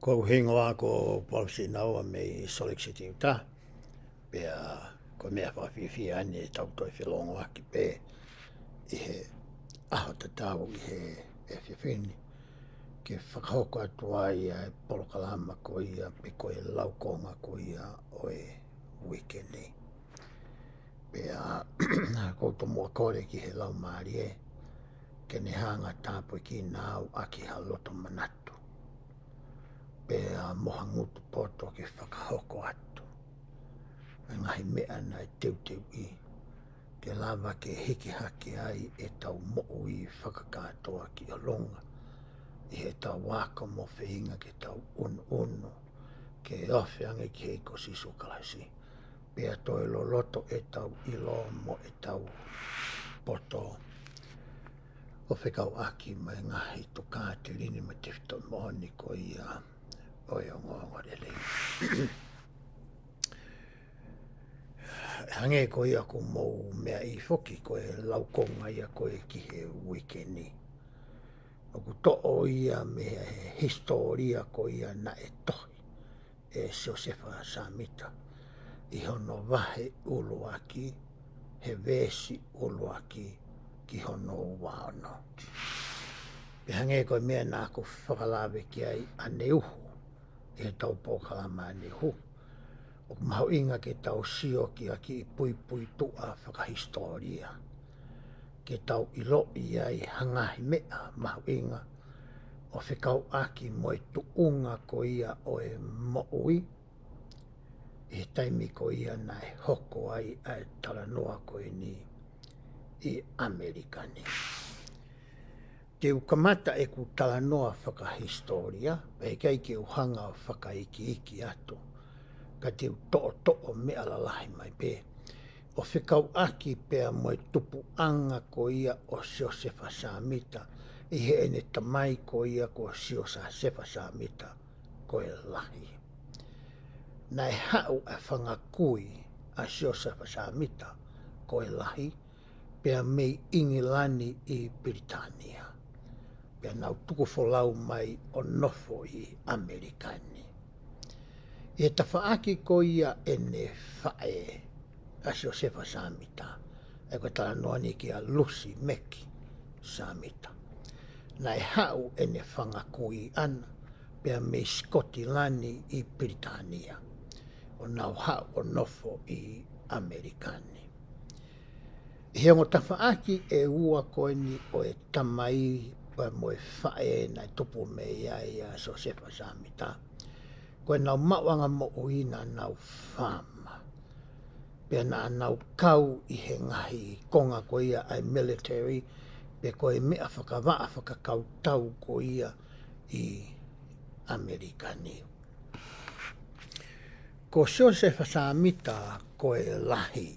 Ko hingoa ko polisi naua me Solexity uta. Pea ko mea whawhiwhi ane tau toi whilongo aki pe i he aho te tau i he e whiwhini. Ke whakahoko atua ia e polokalama ko ia pe ko e laukonga ko ia o e weekend. Pea kouto mua kore ki he lau maari e. Ke ne hanga tāpoi ki nāu aki ha loto manatu. Pea moha ngutu poto ke whakahoko atu. Ngahi mea nai teu i. Ke lava ke hiki hake ai e tau mo'u i whakakatoa ki o longa. I he tau waka mo whiinga ke tau unu. Ke ofe ange ki he ko sisu kalasi. Pea toi lo loto e tau ilo mo e tau poto. O whekau aki mai ngahi tuka te rini ma te whito mohoni ko ia oi o ngorele. Hange ko ia ko mou mea i whoki ko e laukonga ia ko e ki he weekendi. O ku to'o ia me he historia ko ia na e tohi e Josefa Samita. I hono wahe ulu aki, he vesi ulu aki ki hono waono. Pe hange ko mea nā ko whakalawe ki ai ane uhu. E tau pōkalama ane hu. O maho inga ke tau sio ki aki i pui tua whakahistoria. Ke tau ilo i ai hangahi mea maho inga. O whikau aki mo e tuunga ko ia o e mo'ui. E taimi ko ia na e hoko ai a e talanoa ko e ni i Amerikani. Te ukamata e ku talanoa whakahistoria, e kei ke uhanga o whakaiki atu, ka te to'o mea lalahi mai pē. O whikau aki pēa mo e tupu anga ko ia o Josefa Samita, i he ene tamai ko ia ko Josefa Samita ko e lahi. Nai hau e whangakui a Josefa Samita ko e lahi, pēa mei ingilani i Britania. Pea nau tuku wholau mai o nofo i Amerikani. E ta whaaki ko ia ene whae a Josefa Samita. E koe tala noani ki a Lucy Meki Samita. Nai hau ene whangakui ana, pea me Skotilani i Britania. O nau hau o nofo i Amerikani. He ongo ta whaaki e ua koe ni o e tamai pa mo e whae na tupu me iai a Josefa Samita. Koe nau mawanga mo uina nau whama. Pea na nau kau i he ngahi konga ko ia ai military. Pea koe mea whakawaa whakakau tau ko ia i Amerikani. Ko Josefa Samita ko e lahi.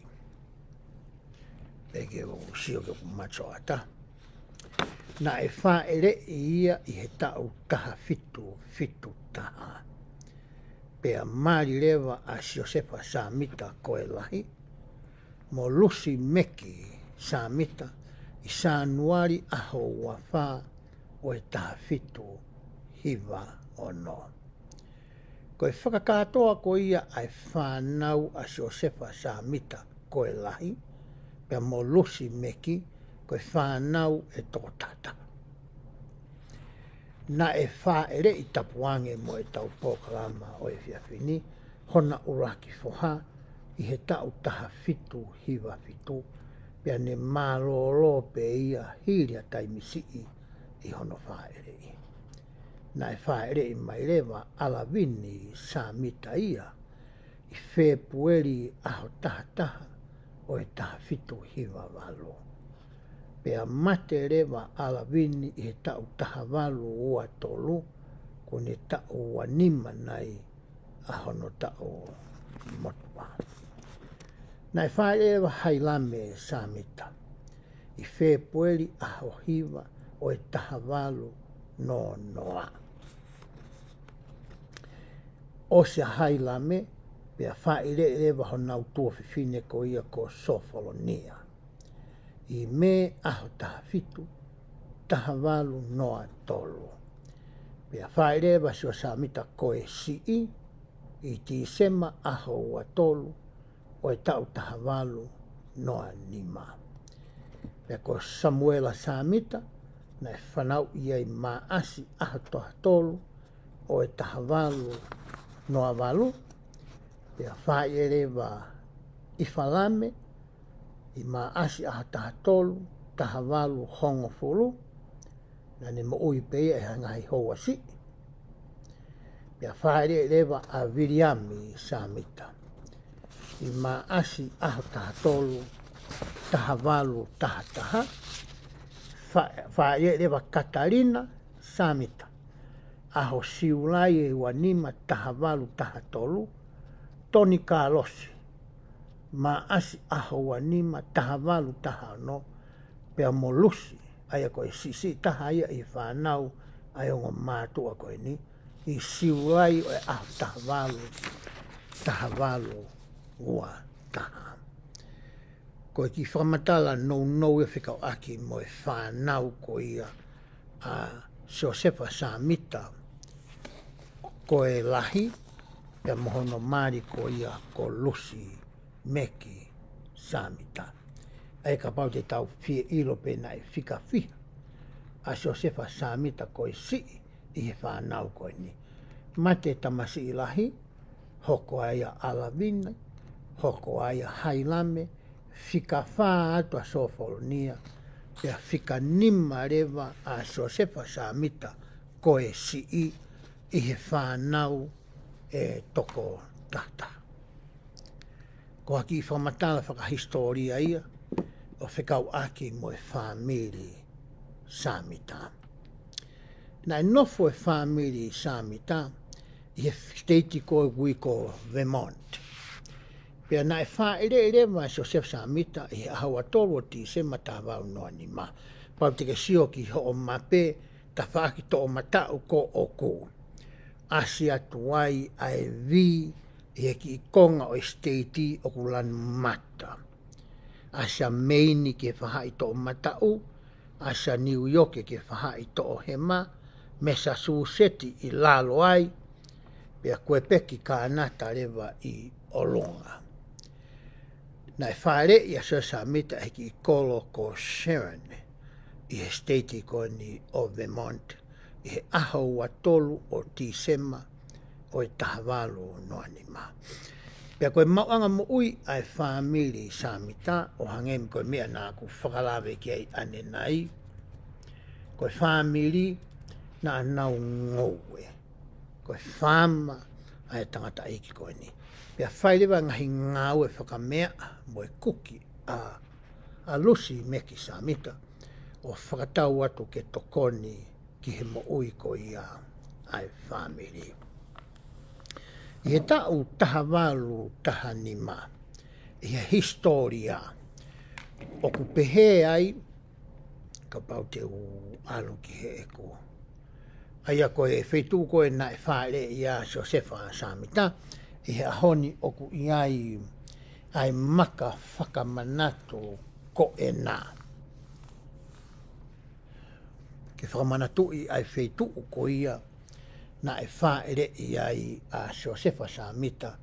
Pege o sio ke macho ata. Na e whaere ia i he tau taha fitu taha. Pea mari lewa a Josefa Samita ko e lahi. Mo Lucy Meki Samita i Sanuari aho ua wha o e taha fitu hiva o no. Ko e whakakatoa ko ia ai whanau a Josefa Samita ko e lahi. Pea mo Lucy Meki ko e whanau e toko tata. Na e whaere i tapuange mo e tau pōkalama o e whiawhini, hona uraki whoha i he tau taha fitu hiwa fitu, pea ne mālolo pe ia hiria taimisi i hono whaere i. Na e whaere i mai rewa alawini Samita ia, i Februari aho taha o e taha fitu hiwa walo. Pea mate rewa alawini i he tau taha walu ua tolu, ko ne tau wanima nai a hono tau motua. Nai whae ewa hailame Samita, i Februari aho hiwa o e taha walu no noa. O se hailame, pea whae rewa honau tua whiwhine ko ia ko Sofolonia. I me aho taha fitu, taha walu noa tolu. Pea whaere wa sio sa mita koe si I Tisema aho ua tolu o e tau taha walu noa nima. Pea ko Samuela Samita na e whanau ia I maasi aho toha tolu o e taha walu noa walu. Pea whaere wa Ifalame I maasi aho taha tolu taha walu hongo fulu na ne mo ui pea e hangai hoa si. Pea whaere rewa a Viriami Samita. I maasi aho taha tolu, taha walu taha taha. Whaere rewa Katarina Samita. Aho siulai e wanima taha walu taha tolu. Toni Kalosi. Maasi aho wanima taha walu taha no. Pea molusi. Aya koe sisi taha ia I whanau. Aya ngo mātua koe ni. I siulai o e aho taha walu ua taha. Koe ki whamatala nou e whikau aki mo e whanau ko ia a Josefa Samita koe lahi pia mohono mari ko ia ko Lucy Meki Samita. Ai ka pau te tau fie ilo pe na e whika fiha a Josefa Samita koe si I he whanau koe ni. Mate tamasi ilahi, hoko aia Alavina, hoko aia Hailame, whika wha atua Sofolonia, pia whika nima rewa a Josefa Samita koe si I he whanau e toko tata. Ko haki I whamatala whakahistoria ia, o whikau aki mo e whamiri Samita. Na nofo e whamiri Samita, I he state ko gui ko Vermont. Pea na e whaere wa Joseph Samita I he ahawa tolu o Tisema ta wau noa ni ma. Pau teke sio ki ho o mape, ta whaaki to o matau ko o ko. Asia tuai ai vi I he ki konga o state o kulan mata. Asia Maine ke whahai to o matau, Asia New York ke whahai to o hema, Massachusetts I lalo ai, pea koe peki ka anata rewa I olonga. Na e whaere I a Sir Samita e ki kolo ko Sharon, I he state ko ni o Vermont, I he aho ua tolu o Tisema o e tahawalu noa ni ma. Pea koe mauanga mo ui ai whamiri Samita o hangemi koe mea nā ku whakalawe ki ai ane nai. Koe whamiri na nau ngoue. Koe whama ai tangata iki koe ni. Pea whairewa ngahi ngau e whakamea mo e kuki a Lucy Meki Samita o whakatau atu ke tokoni ki he mo ui ko ia ai whamiri. I he tau taha walu taha nima. I he historia. O ku pehe ai, ka pau te u alu ki he eko. Aia koe e whetu koe na e whaere I a Josefa Samita. I he ahoni o ku iai ai maka whakamanatu ko e nā. Ke whakamanatu I ai whetu ko ia na e whaere I ai a Josefa Samita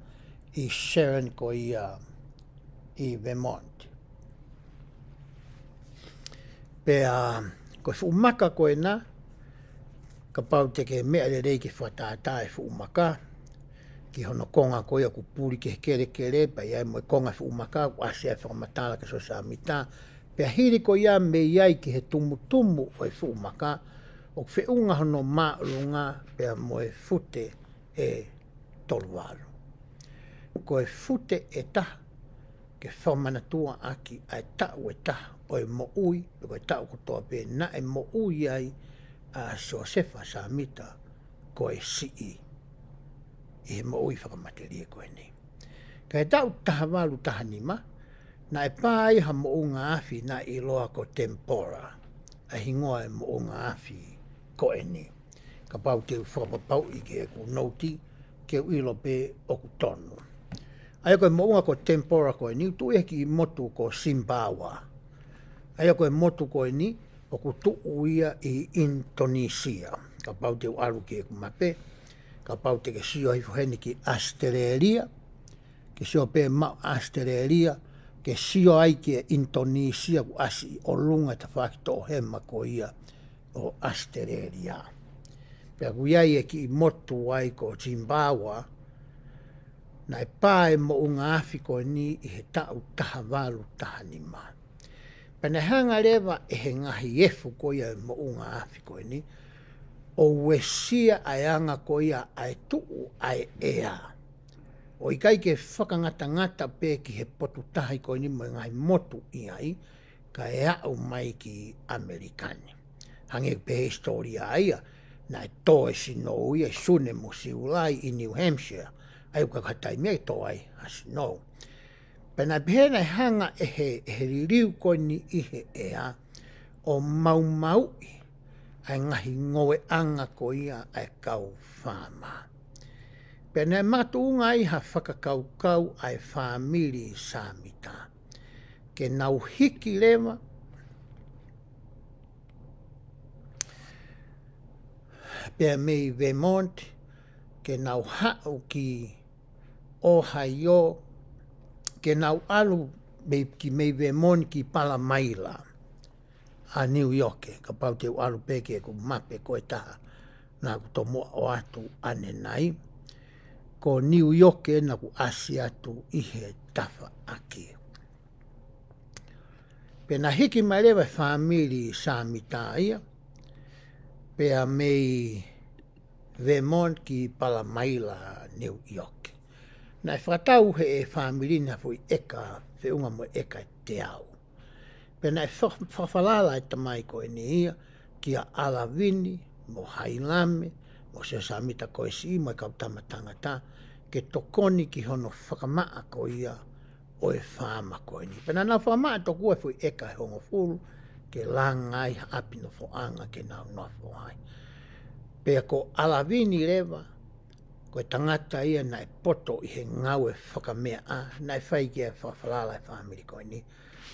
I Sharon ko ia I Vermont. Pea koe whumaka koe nā, ka pau te ke mea le rei ke whatātā e whumaka, ki hono konga koe ku puri ke kere, pa iai mo konga whumaka, ku ase e whakamatala ke so Samita, pea hiri ko ia me iai ki he tumu o e whumaka, o whiunga hono maurunga pea mo e fute e tolualu. Ko e fute e taha ke whamanatua aki ai tau e taha o e mo ui, ko e tau kutoa pe na e mo ui ai a Josefa Samita ko e sii. I he mo ui whakamateria koe nei. Ka e tau taha walu taha nima, na e pāi ha mo unga afi na I loa ko tempora, a hingoa e mo unga afi ko e ni. Ka pau te whakapapau I ke ku noti, ke uilo pe o ku tonu. Aia koe mo unga ko tempora ko e ni, tu e ki motu ko Simbawa. Aia koe motu ko e ni, o ku tuu ia I Indonesia. ka pau te alu ki e kumape, ka pau te ke sio i fuheni ki Australia, ke sio pe ma Australia, ke sio ai ki Indonesia ku asi o lunga ta whakito hema ko ia o Australia. Pea kuiai e ki motu ai ko Zimbabwe, na e pae mo unga Afriko ni i he tau taha walu taha ni ma. Pena hanga lewa e he ngahi efu ko ia mo unga Afriko ni, o wesia ai anga ko ia ai tuu ai ea. O i kai ke whakangata ngata pe ki he potu taha ko ni mo ngahi motu i ai, ka e au mai ki Amerikani. Hange pe historia aia, na e toe sino ia sune mo siulai i New Hampshire, ai uka katai mea to ai hasino. Pena pēna hanga e he ririu ko ni i he ea o mau i ai ngahi ngoe anga ko ia ai kau whama. Pena matuunga i ha whakakau ai whamiri Samita. Ke nau hiki lewa, pēr mei Vermont, ke nau hau ki Ohio, ke nau alu ki mei Vermont ki Palamaila a New York, ka pau te alu peke ku mape koe taha na ku tomoa o atu ane nai, ko New York na ku asi atu i he tafa aki. Pena hiki mai lewa whamiri Samita ia, pēr mei Vermont ki Palamaila, New York. Na e whakatau he e whamirina fui eka, whiunga mo eka te au. Pena e whawhalala e tamai koe ni ia, ki a Alavini, mo Hailame, mo se Samita koe si, mo e kautama tangata, ke tokoni ki hono whakamaa ko ia, o e whama koe ni. Pena nau whamaa toku e fui eka he hongo fulu, ke langai apino fo anga ke nau nofo ai. Pea ko Alavini rewa, ko e tangata ia na e poto i he ngau e whakamea a, na e whai ki e whawhalala e whamiri koe ni,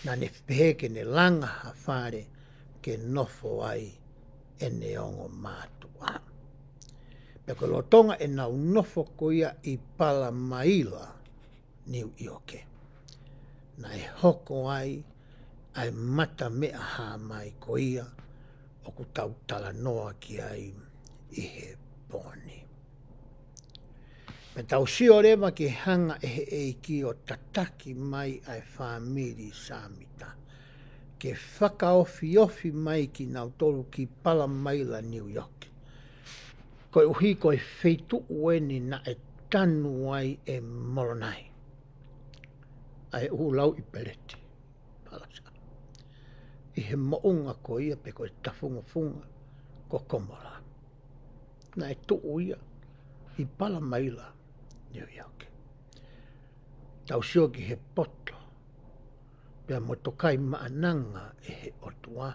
na ne peheke ne langa ha whare ke nofo ai e ne ongo mātu a. Pea ko lotonga e nau nofo ko ia i Palamaila, New York. Na e hoko ai, ai mata mea ha mai ko ia, o ku tau tala noa ki ai i he poni. Me tau sio rewa ki hanga e eiki o tataki mai ai whamiri Samita. Ke whakaofi mai ki nau tolu ki Palamaila, New York. Koe uhi koe wheitu ueni na e tanu ai e moronai. Ai ulau i peleti. Palasa. I he mounga ko ia pe koe tafunga ko komora. Na e tuu ia i Palamaila, New York. Tau sio ki he poto, pea motokai maananga e he otua,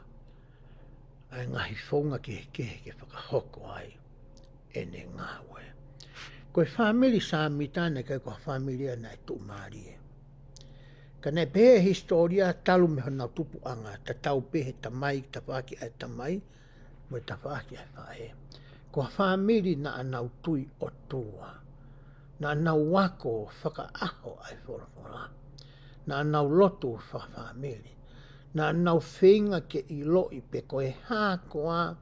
ai ngahi whaunga ki he kehe ke whakahoko ai, e ne ngawe. Koe whamiri Samita ne kai koe whamiria na e tu marie. Ka ne pehe historia talu me hona tupu anga, ta tau pehe tamai, ta whaki ai tamai, mo ta whaki ai whae. Ko whamiri na anau tui o tua, na anau wako whakaaho ai whorafora, na anau lotu whamiri, na anau whinga ke i loi pe koe hākoa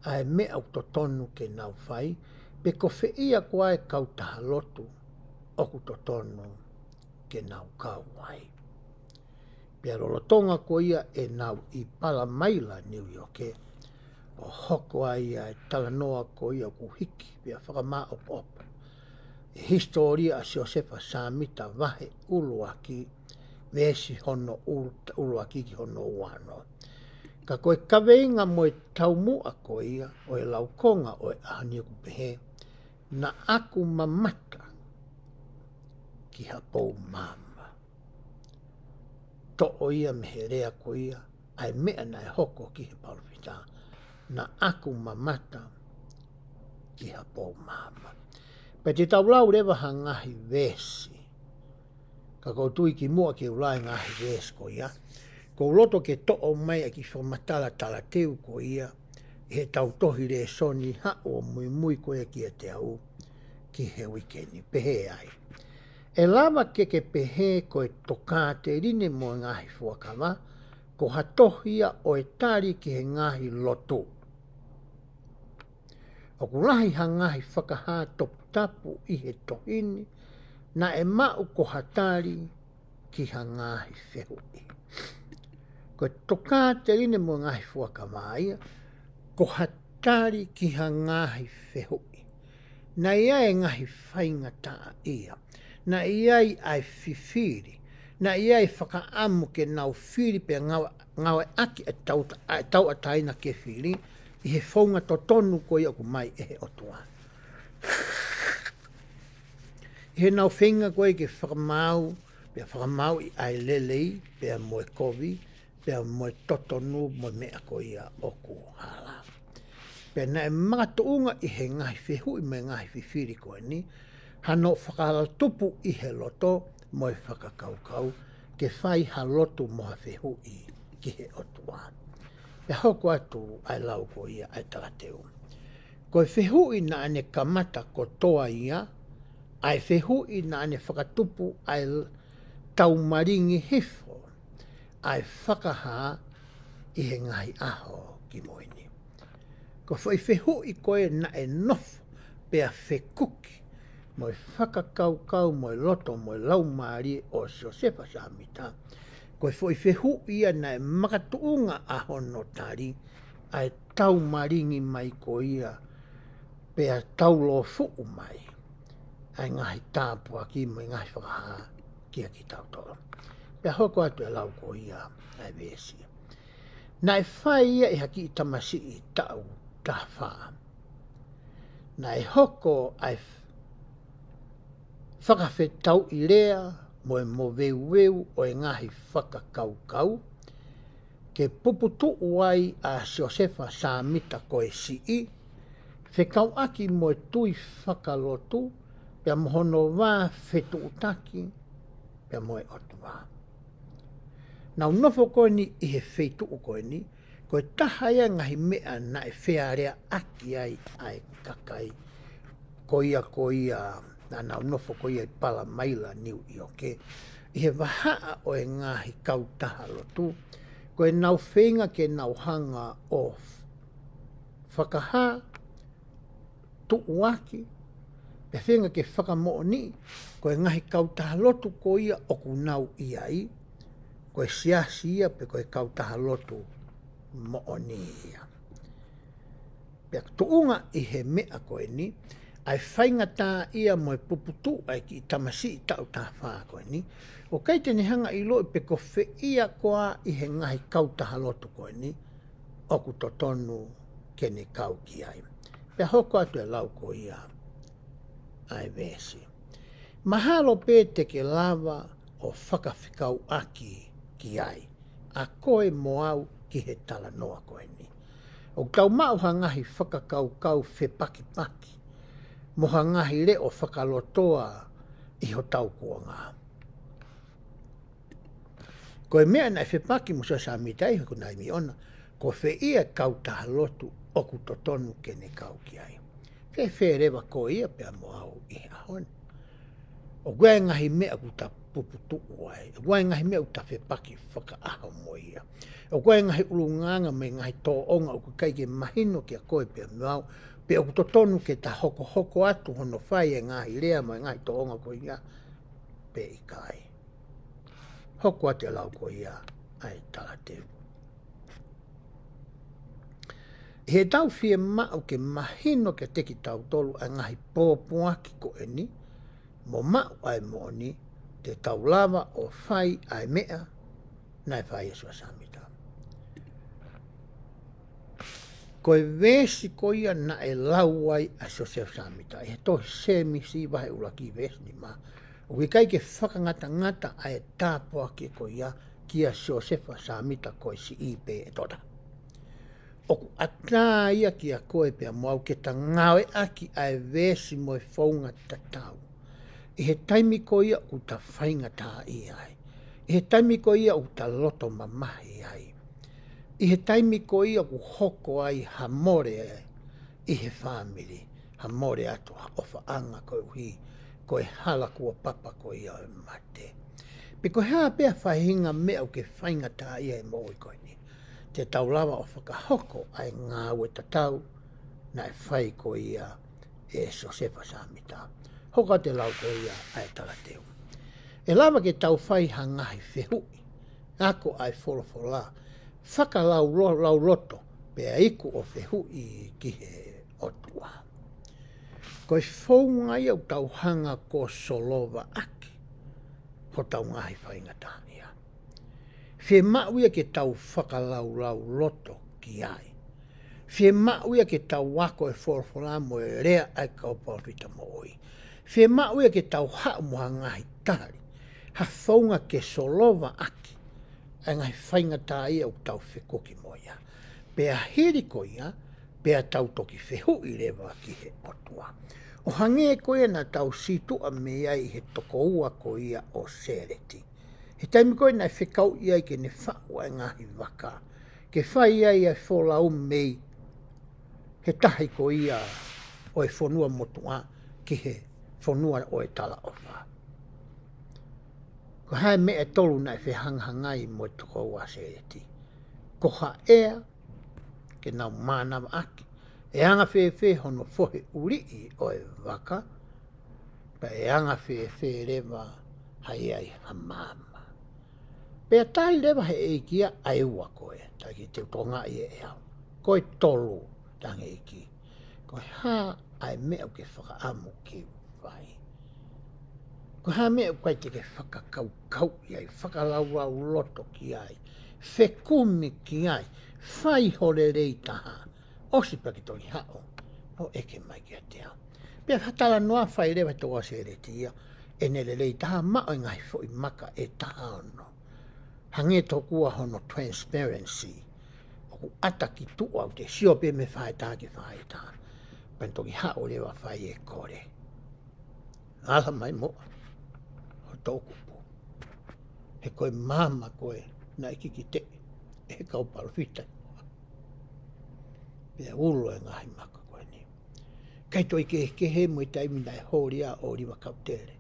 ai mea au totonu ke nau whai, pe ko whiia koa e kautaha lotu oku totonu ke nau kau ai. Pea rolotonga ko ia e nau i Palamaila, New York, o hoko ai e talanoa ko ia ku hiki, pea whakamaa opa. E historia a Josefa Samita wahe uluaki, vesi hono uluaki ki hono uano. Ka koe kaweinga mo e taumua ko ia, o e laukonga o e ahania ku pehe, na aku mamata ki hapou mama. To o ia me he rea ko ia, ai mea na e hoko ki he palpita, na aku mamata ki hapou mama. Pe te taulau rewa hangahi vesi, ka koutui ki mua ki ulai ngahi vesi ko ia, ko loto ke to o mai a ki whamatala tala teu ko ia, he tau tohi le soni ha o mui koe kia te au ki he wikeni pehe ai. E lava ke pehe koe toka te rine mo ngahi fuakama, ko hatohia o e tari ki he ngahi loto. O kulahi ha ngahi whakaha topu tapu i he tohini, na e mau ko hatari ki ha ngahi whehui. Ko toka te rine mo ngahi fuakama ia, ko hatari ki ha ngahi whehui. Na ia e ngahi whainga taa ia. Na iai ai whiwhiri, na iai whakaamu ke nau whiri pe ngawe aki e tau ataina ke whiri, i he whaunga to tonu ko ia ku mai e he otua. I he nau whenga koe ke whakamau, pe whakamau i ai lelei, pe moe kovi, pe moe totonu, moe mea ko ia oku hala. Pe na e matuunga i he ngahi whehui me ngahi whiwhiri koe ni, hano whakahala tupu i he loto mo e whakakaukau ke whai ha loto mo ha whehui ki he otua. Pe hoko atu ai lau ko ia ai tarateu. Ko e whehui na ane kamata ko toa ia, ai whehui na ane whakatupu ai taumaringi hifo, ai whakaha i he ngahi aho ki moini. Ko whehui koe na e nofo pe a whekuki, mo e whakakaukau, mo e loto, mo e laumari o Josefa Samita. Ko e whehu ia na e makatuunga a hono tari, ai tau maringi mai ko ia, pe a tau lo fuu mai, ai ngahi tāpua ki mo i ngahi whakaha kia ki tau toro. Pe hoko atu e lau ko ia, ai vesi. Na e whai ia e haki i tamasi i tau tawha. Na e hoko ai whakawhetau i rea, mo e mo weu o e ngahi whakakaukau, ke puputu uai a Josefa Samita koe si i, whekau aki mo e tui whakalotu, pia mohono wā whetu utaki, pia mo e otu wā. Nau nofo koe ni i he whetu u koe ni, koe taha ia ngahi mea na e whearea aki ai ai kakai, ko ia na nau nofo ko ia pala maila niu i oke. I he wahaa o e ngahi kautaha lotu, ko e nau whenga ke nau hanga o whakaha, tuuaki, pe whenga ke whakamooni, ko e ngahi kautaha lotu ko ia oku nau iai, ko e siasi ia pe ko e kautaha lotu mooni ia. Pe tuunga i he mea koe ni, ai whainga tā ia mo e puputu ai ki tamasi i tau tā whaa koe ni. O kei tene hanga i loi pe ko whi ia koa i he ngahi kautaha lotu koe ni, oku to tonu kene kau ki ai. Pe hoko atu e lau ko ia ai vesi. Mahalo pe te ke lava o whakawhikau aki ki ai, a koe mo au ki he tala noa koe ni. O tau mauha ngahi whakakau whepaki paki, moha ngahi le o whakalotoa i ho tau kua ngā. Ko e mea nai whepaki musa sa mitai ko nai mi ona, ko whe ia kautaha lotu oku to tonu kene kau ki ai. Whe rewa ko ia pia mo au i ahon. O gwae ngahi mea ku ta puputu uai, o gwae ngahi mea ku ta whepaki whaka aho mo ia. O gwae ngahi ulunganga me ngahi tō onga o ku kaike mahino ki a koe pia mau, pe o to tonu ke ta hoko atu hono whai e ngahi rea mai ngahi to onga ko ia, pe i kai. Hoko ate lau ko ia, ai talateu. He tau whie mau ke mahino ke teki tau tolu a ngahi pōpuaki ko e ni, mo mau ai moni, te tau lava o whai ai mea, nai whai esua samita. Ko e vesi ko ia na e lauai a Joseph Samita. E tohi semi si wahe ula ki vesi ni ma. O ki kai ke whakangata a e tāpua ki ko ia ki a Joseph Samita ko e si ipe e tota. O ku ata ia ki a koe pia moau ke ta ngawe aki a e vesi mo e whaunga tatau. I he taimi ko ia u ta whainga tā i ai. I he taimi ko ia u ta loto mamahi ai. I he taimi ko ia ku hoko ai ha more i he family. Ha more atu ha ofa anga ko uhi. Ko e hala kua papa ko ia o mate. Piko hea pia whahinga mea o ke whainga tā ia e moi koe ni. Te taulawa o whakahoko ai ngā ue tatau na e whai ko ia e Josefa Samita. Hoka te lau ko ia ai talateu. E lava ke tau whai hangahi whehui. Ako ai wholofola. Whakalau lau loto pea iku o whehui ki he otua. Koe whaunga iau tau hanga ko solova aki. Ho tau ngahi whainga tānia. Whe mauia ke tau whakalau lau loto ki ai. Whe mauia ke tau wako e wholofola mo e rea ai kau paurita mo oi. Whe mauia ke tau hao moha ngahi tari. Ha whaunga ke solova aki. Ai ngai whainga tā ia o tau whekoki moia. Pea hiri ko ia, pea tau toki whehui rewa ki he otua. O hange koe na tau situa me ai he toko ua ko ia o sereti. He taimi koe na whekau ia ke ne whau ai ngahi waka. Ke whai ai ai whola mei. He tahi ko ia o e whonua motua ki he whonua o e tala ofa. Ko hae me e tolu na e whehanghangai mo e toko ua sereti. Ko ha ea ke nau mānawa aki. E anga whewhe hono whohe uri o e waka. Pa e anga whewhe rewa hai ai ha mama. Pea tai rewa he eikia ai ua koe. Ta ki te tonga i e au. Koe tolu tange iki. Koe ha ai mea ke whakaamu ki vai. Ko ha mea koe te ke whakakau i ai. Whakalau loto ki ai. Whekumi ki ai. Whai hore rei taha. Osi paki tongi hao. O eke mai kia te au. Pea hatala noa whai rewa toa se reti ia. E nere rei taha mao i ngai fo i maka e taha ono. Hange tokua hono transparency. Oku ata ki tua o te sio pe me whai taha ki whai taha. Pen tongi hao rewa whai e kore. Ala mai moa. O tōku po. He koe mama koe na ikiki te. E kau parwhita. Pea ulo e ngahi maka koe ni. Kai toi ke he mo i taimi nai hori a o riwa kautere.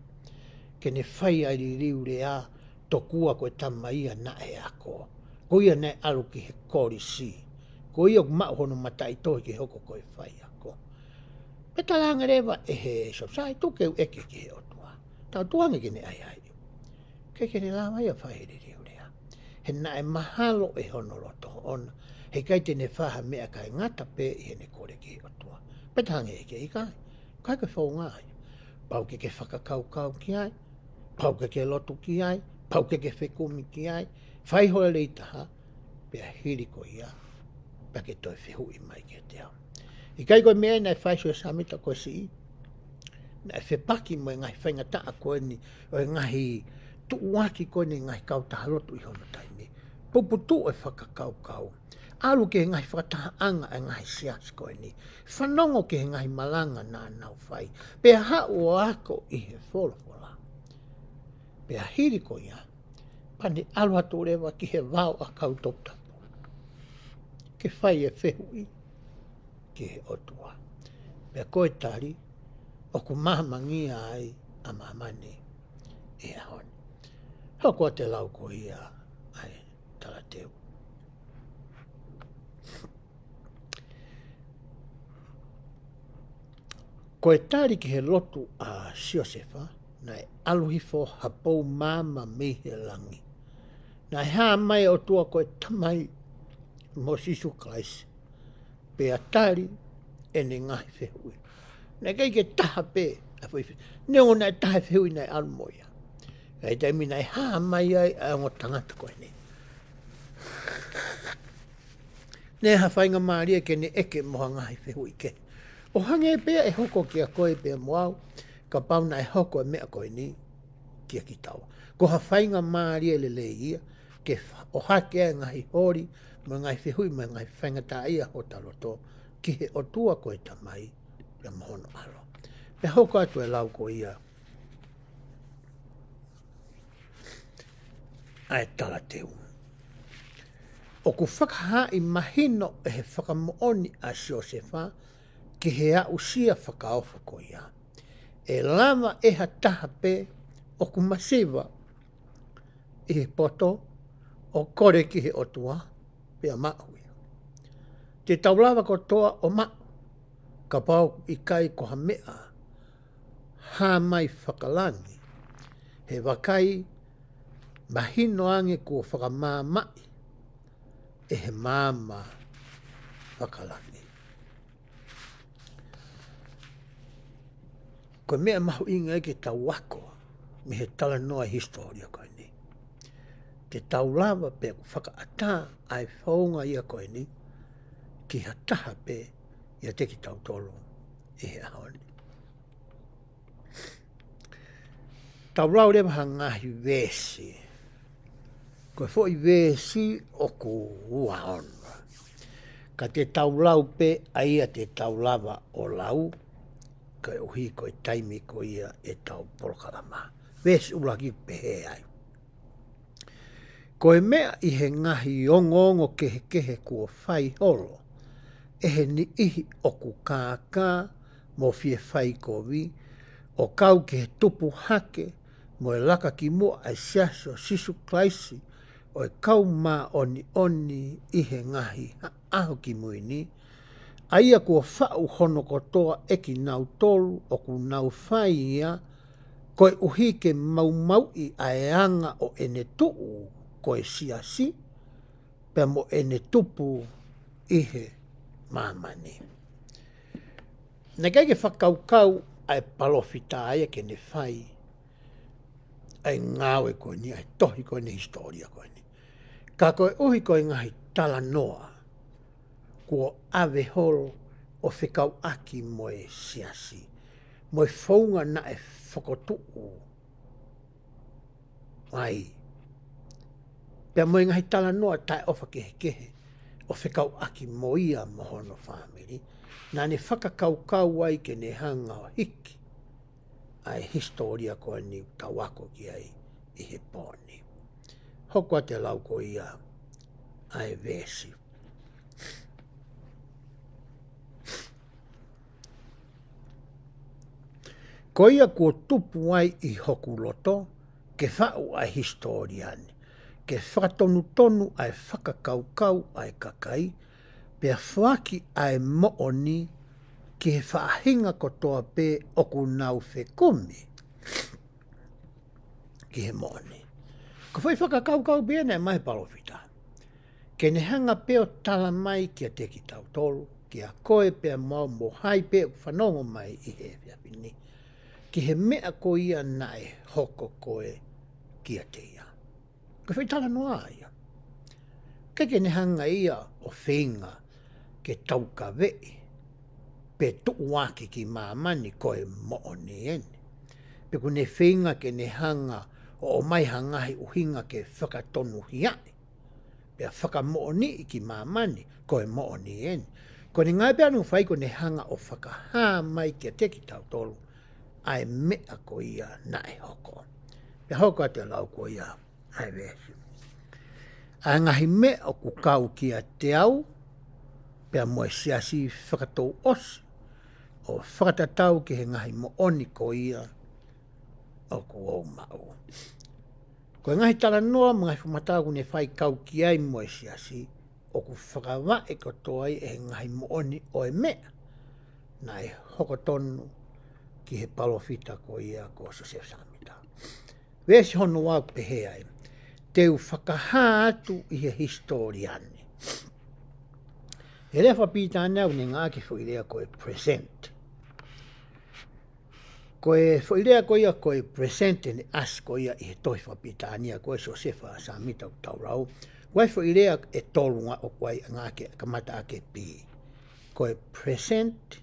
Ke ne whai ai riu rea tokua koe tamaia na e ako. Ko ia ne alu ki he kori si. Ko ia mao hono matai toi ke hoko koe whai ako. Petalanga rewa e he sosai tukeu eke ki he otua. Tau tuange ke ne ai ai. Ke ne lawa ia whai riu rea. He na e mahalo e hono loto ona. He kai te ne whaha mea kai ngata pe i he ne kore ki he otua. Petange eke i kai. Kai ke whau ngai. Pau ke whakakau ki ai. Pau ke lotu ki ai. Pau ke whekumi ki ai. Whai hoi rei taha. Pea hiri ko ia. Pea ke toi whehui mai ke te au. I kai koe mea nai whai sua samita koe si. Nai whepaki mo e ngai whainga taa koe ni. O e ngahi tuuaki koe ni ngai kau taha lotu i hono taimi. Puputu e whakakau. Alu ke ngai whakataha anga e ngai sias koe ni. Whanongo ke ngai malanga nā nau whai. Pea hao ako i he wholofola. Pea hiri ko ia. Pane alu atu rewa ki he wao a kau toktapo. Ke whai e whehui. Ki he otua. Pea koe tari. Oku mahamangia ai a mahamani. E ahoni. Hoko te lau ko ia. Ai talateu. Ko e tari ki he lotu a Josefa, na e aluhifo hapou mama mihe langi. Na e haa mai o tua ko e tamai mo sisu Christ. Pe a tari e ne ngahi whehui. Na kei ke taha pe, ne o na e taha whehui na e almoia. Kei taimi na e haa mai ai a ngo tangata koe ne. Ne ha whainga maaria ke ne eke moha ngahi whehui ke. O hange pea e hoko kia koe pea moau, ka pauna e hoko e mea koe ni kia ki taua. Ko ha whainga maaria le le ia, ke o hake e ngahi hori, mo ngai whihui mo ngai whainga tā ia ho taloto, ki he o tua koe tamai, pea mohono alo. Pea hoko atu e lau ko ia, ai tala teu. o ku whakaha'i mahino e he whakamooni a Siosefa ki he a usia whakaofa ko ia. E lama e ha taha pe o ku masiva i he poto o kore ki he otua pe a maui. Te taulawa ko toa o ma ka pau i kai ko ha mea ha mai whakalangi he wakai mahino ange ko whakamā mai e he māma whakalangi. Ko mea mahu inga e ke tau wako me he tala noa historia koe ni. Te tau lawa pe whakaata ai whaunga ia koe ni ki ha taha pe ia te ki tau tolo e he ahoni. Tau lau rewa ha ngahi vesi. Koe fo i vesi o ku uaona. Ka te tau lau pe aia te tau lava o lau ka uhi koe taimi ko ia e tau polokalama. Vesi ulaki pehe ai. Koe mea i he ngahi ongo kehe kua whai holo. E he ni ihi o ku kākā mo fie whai kovi o kau ke he tupu hake mo e laka ki mua ai siaso sisu klaisi o e kau mā oni i he ngahi aho ki muini. Aia kua whau hono kotoa e ki nau tolu o ku nau whai ia koe uhi ke mau i aeanga o ene tuu koe siasi pe mo ene tupu i he mamani. Nā kai ke whakaukau ai palofita aia ke ne whai ai ngāwe koe ni, ai tohi koe ni historia koe ni. Ka koe uhi koe ngahi tala noa kua ave holo o whikau aki moe siasi. Moe whaunga na e whakotuu. Ai. Pea moe ngahi tala noa tai ofa kehe o whikau aki moia mohono family. Nā ne whakakaukau ai ke ne hanga o hiki. Ai historia koe ni tawako ki ai i he pōni. Hokua te lau ko ia ai vesi. Ko ia ko tupu ai i hoku loto ke whau ai historiani. Ke whakatonu ai whakakaukau ai kakai. Pea whaki ai mooni ki he whaahinga kotoa pe oku nau whekumi. Ki he mooni. Ko whai whakakaukau pia nei mai palofita. Ke ne hanga peo tala mai ki a te ki tau tolu. Ki a koe pea mau mo hai peo whanongo mai i he whiapini. Ki he mea ko ia nai hoko koe ki a te ia. Ko whai tala noa ia. Ke ne hanga ia o whinga ke tauka vei. Pe tuuaki ki mamani koe mooni eni. Pe ku ne whinga ke ne hanga o mai hangahi uhinga ke whakatonu hiani. Pe whakamooni ki mamani koe mooni eni. Ko ne ngai pēanu whai ko ne hanga o whakahā mai ki a te ki tau tolu. Ai mea ko ia na e hoko. Pe hoko te lau ko ia ai vesi. Ai ngahi mea o ku kau ki a te au. Pea moe siasi whakatou osi. O whakatatau ki he ngahi mooni ko ia o ku au mau. Ko ngahi tala noa mga whamatau ku ne whai kau ki ai moe siasi o ku whakawa e kotoa e ngahi mooni o e mea na e hokotonu ki he palofita ko ia ko Joseph Samita. Vesi hono wau pehe ai. Teu whakahā atu i he historiani. He rea whapita anau ne ngā ki whuirea koe present. Koe whuirea koe ia koe present ne as koe ia i he tohi whapita ania koe Josefa Samita u taurau. Koe whuirea e tolunga o koe ngā ke kamata ake pi. Koe present,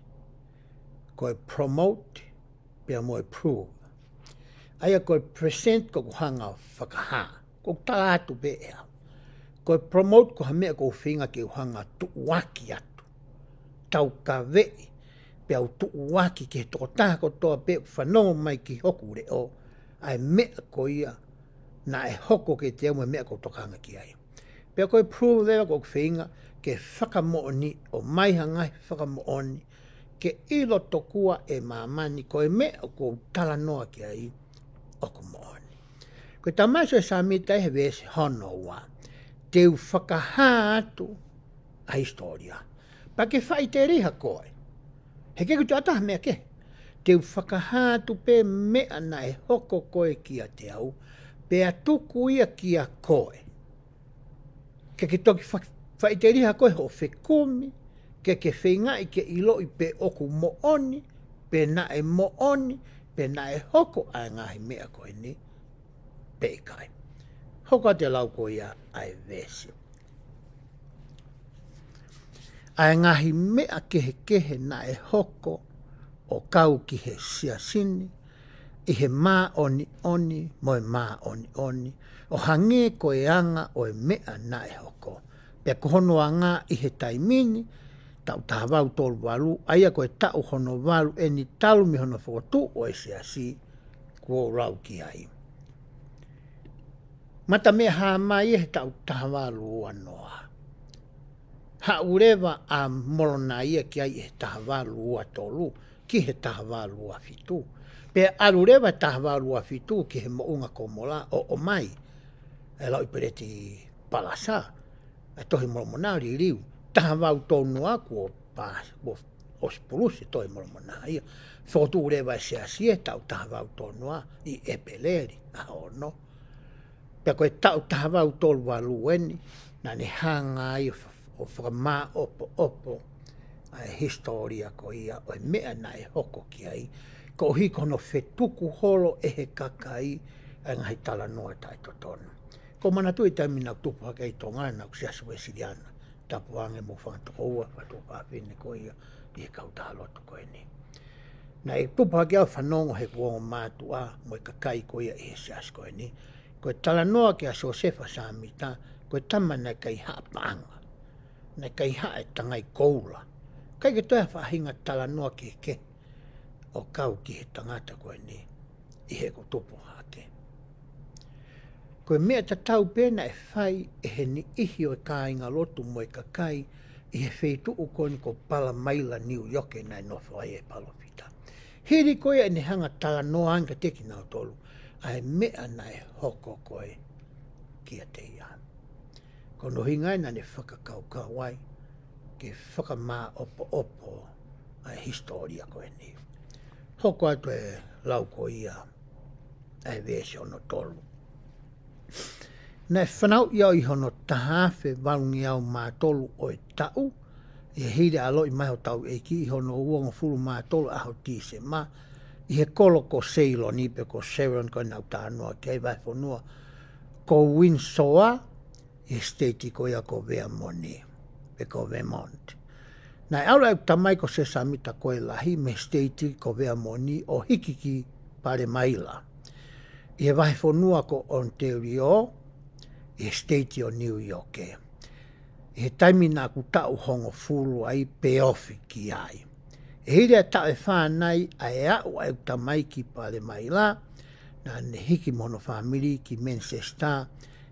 koe promote, pia moe prove. Aia koe present ko kuhanga whakahā. Ko talatu pe ea. Koe promote ko hamea ko whinga ke uhanga tuuaki atu. Tau ka vei. Pea u tuuaki ke toko taha kotoa pe whanongo mai ki hoku re o. Ai mea ko ia na e hoko ke te au mea ko tokanga ki ai. Pea koe prove lewa ko whinga ke whakamooni o maiha ngai whakamooni ke ilo tokua e mamani koe me o ko tala noa ki ai o ko mooni. Koe tamaiso e samita he vese hono wa te whakaha atu a historia. Pa ke whai te riha koe. He ke kutu ataha mea ke. Te whakaha atu pe mea na e hoko koe kia te au. Pe atuku ia kia koe. Ke toki whai te riha koe ho whekumi. Ke whingai ke iloi pe oku mooni. Pe na e mooni. Pe na e hoko ai ngahi mea koe ni. Pe kai. Hoko te lau koe ia ai vesi. Ai ngahi mea kehe na e hoko o kau ki he siasini. I he mā oni mo e mā oni. O hange koe anga o e mea na e hoko. Pea kohono a ngā i he taimini. Tau tahawau tolu walu. Aia koe tau hono walu e ni talu mi hono whotu o e siasi. Kuo rau ki ai. Mata mea haa mai e he tau tahawalu ua noa. Ha urewa a molona ia ki ai e tahawalu ua tolu. Ki he tahawalu ua fitu. Pea arurewa tahawalu ua fitu ki he mounga ko mola o mai. E lau ipereti palasa. E tohi molomona riu. Tahawau tonu aku o pas. O spulusi tohi molomona ia. Whotu urewa se asie tau tahawau tonu a. I epeleri. A ono. Pea koe tau tahawau tolu walu eni. Na ne hanga ai o whakamā opo. Ai historia ko ia. O mea na e hoko ki ai. Ko hiko no whetuku holo e he kakai. Ai ngahi tala noa tai totonu. Ko mana tui taimina tupu hake i tongana. Ku siasu e siriana. Tapu ange mo whantokoua. Watu whawhine ko ia. I he kautaha lotu ko ni. Na e tupu hake au whanongo he kuongo mātua. Mo e kakai ko ia i he siasu ko ni. Ko e tala noa ki a Josefa Samita. Ko e tama na kai haa paanga. Na kai haa e tangai koula. Kai ke toia whahinga tala noa ki ke. O kau ki he tangata koe ni. I he ko tupu hake. Koe mea ta tau pēna e whai e he ni ihi o e kāinga lotu mo e kakai. I he wheitu u koe ni ko pala maila New York e nai nofo ai e palopita. Hiri koe e ni hanga tala noa anga teki nao tolu. Ai mea na e hoko koe kia te ia. Ko no hingai na ne whakakaukau ai. Ke whakamā opo ai historia koe ni. Hoko atu e lau ko ia. Ai vese ono tolu. Nei whanau iau i hono tahawhe walungi au mā tolu o e tau. I hire alo i mai ho tau e ki i hono uongo fulu mā tolu aho tise mā. I he kolo ko Ceylon ni pe ko Sharon ko nau tānoa kei vai whanua. Ko Windsor, i state ko ia ko Vermont, pe ko Vermont. Nai aula e tamai ko se samita ko e lahi me state ko Vermont o hikiki pare maila. I he vai whanua ko Ontario, i state o New York. I he taimina ku tau hongo fulu ai pe ofi ki ai. E hiri a tau e whānai a e au au tamai ki pale mai la, na ne hiki mono whamiri ki Manchester,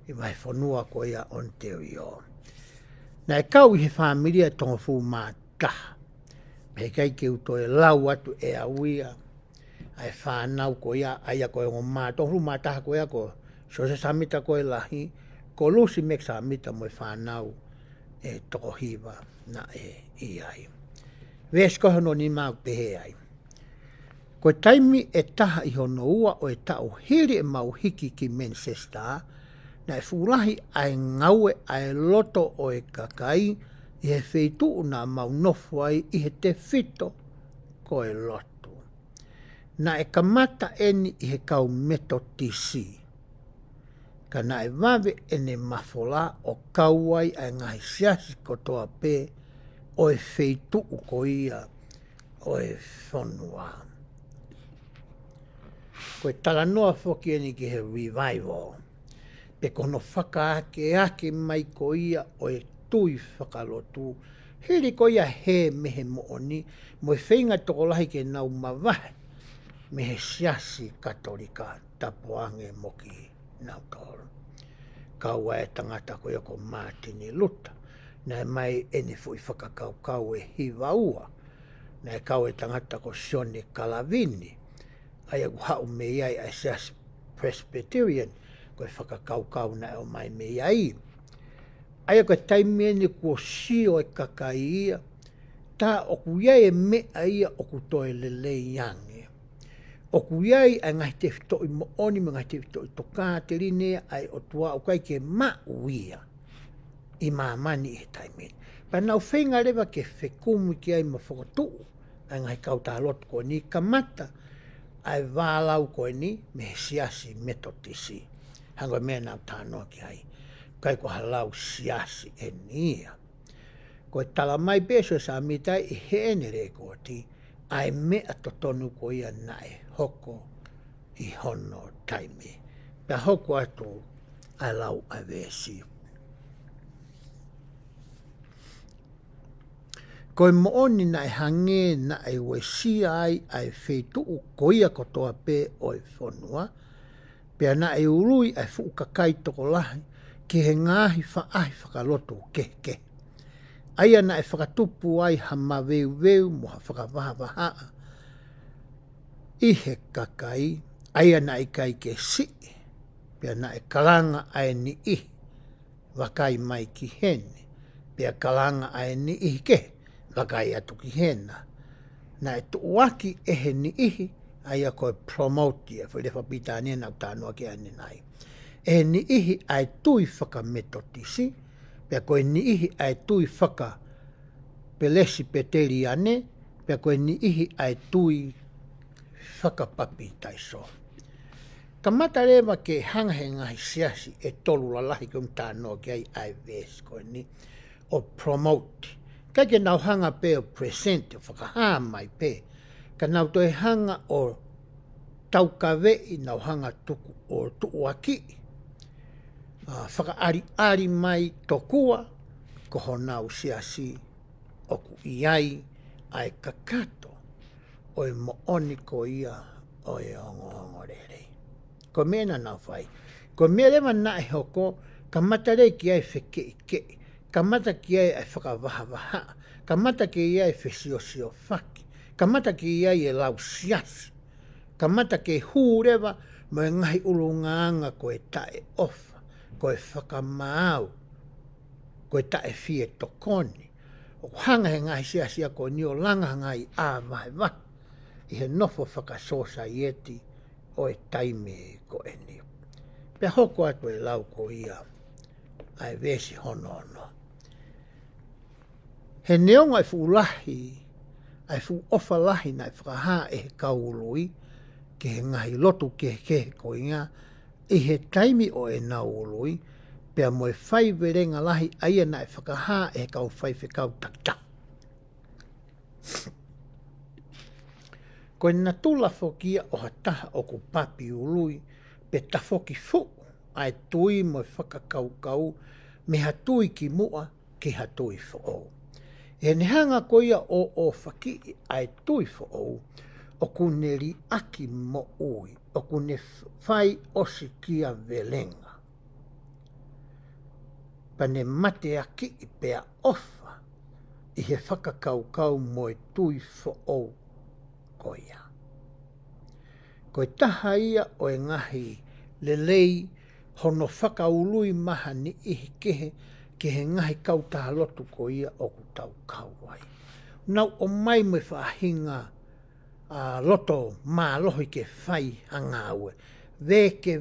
i vai whanua ko ia Ontario. Na e kau i he whamiri a tonga fu mā taha. Me kai ke uto e lau atu e awia, a e whanau ko ia, aia ko e ngō mā, tonga fu mā taha ko ia ko, so se samita ko e lahi, ko lusi mek samita mo e whanau e toko hiva na e i ai. Ves ko hono ni mau te he ai. Ko taimi e taha i hono ua o e tau hiri e mau hiki ki Manchester, na e fulahi ai ngaue ai loto o e kakai, i he wheitu na mau nofu ai i he te fito ko e loto. Na e kamata eni i he kau meto tisi. Ka na e wawe ene mafola o kauai ai ngahi siasi ko toa pē, o e wheitu ko ia, o e whanua. Ko e tala noa whoki eni ki he revival. Pe kono whakaake mai ko ia o e tui whakalotu. Hiri ko ia he mehe mooni, mo e whainga toko lahi ke nau mawahe, mehe siasi katolika tapuange moki nau toro. whakakaua e tangata ko ioko Martini Luta. Nai mai ene fui whakakaukau e hivaua. Nai kau e tangata ko Sione Kalavini. Ai aku hau me iai ai seas Presbyterian. Ko e whakakaukau na o mai me iai. Ai ako taimia ni kua sio e kakai ia. Tā oku iai e mea ia oku toe lele iange. Oku iai ai ngai te whitoi mo oni me ngai te whitoi toka te rinea ai o tua o kai ke mauia i mamani e taimeni. Pa nau whenga rewa ke whekumu ki ai ma whakatuu ai ngai kauta lot ko ni kamata ai wālau ko ni me siasi metotisi. Hango mea nau tānoa ki ai. Kai ko halau siasi e nia. Ko e tala mai peso sa mitai i hene re ko ti ai mea to tonu ko ia nae hoko i hono taime. Pea hoko atu ai lau ai vesi. Ko e mooni nae hange nae wesia ai whetuu ko ia kotoa pe o e whonua. Pea nae urui ai fuukakai toko lahi ki he ngahi whaahi whakaloto ke. Aia na e whakatupu ai hama veu mo ha whakavaha i he kakai. Aia na e kai ke si. Pea na e kalanga ai ni i. Wakai mai ki hene. Pea kalanga ai ni i ke. Wakai atu ki hena. Na e tuwaki e he ni ihi. Aia koe promote ia. Whare whapita ane nau tānoa ki ane nai. E ni ihi ai tui whakametotisi. Pea koe ni ihi ai tui whaka pelesi peteri ane. Pea koe ni ihi ai tui whakapapi taiso. Ka mata rewa ke hanga he ngahi siasi e tolu la lahi kum tānoa ki ai ves koe ni o promote. Kai ke nau hanga pe o present o whakahaa mai pe. Ka nau toi hanga o taukawei nau hanga tuku o tuuaki. Whakaari mai tokua koho nau siasi oku iai ai kakato o e mooni ko ia o e ongo rere. Ko mena nau whai. Ko mea rewa nae hoko ka mata rei ki ai wheke ike. Ka mata ki ai ai whakavaha. Ka mata ki ai whesio whaki. Ka mata ki ai e lau siasi. Ka mata ki hūrewa mo e ngahi ulungaanga ko e tae ofa. Ko e whakamau, ko e tae fie tokoni. O hanga he ngahi siasia ko ni o langa ngai a vai. I he nofo whakasosa ieti o e taime ko e ni. Pea hoko atu e lau ko ia ai vesi hono. He neonga e fuulahi, ai fu ofa lahi na e whakaha e he kaului, ke he ngahi lotu ke ko inga, i he taimi o e naului, pea mo e whai verenga lahi aia na e whakaha e kau whai whekau takta. Ko e natula whokia o hataha o ku papi ului, pe tafoki fu ai tui mo e whakakau me hatui ki mua ki hatui fo. E nehanga ko ia o whaki ai tui fo o kuneri aki mo ui, o kune whai osi kia velenga. Pane mate aki i pea ofa i he whakakaukau mo e tui fo ko ia. Ko e taha ia o e ngahi lelei hono whakaului maha ni ihi kehe ke he ngahi kautaha lotu ko ia o ku tau kauai. Nau o mai me whahinga loto mālohi ke whai hangaue. Veke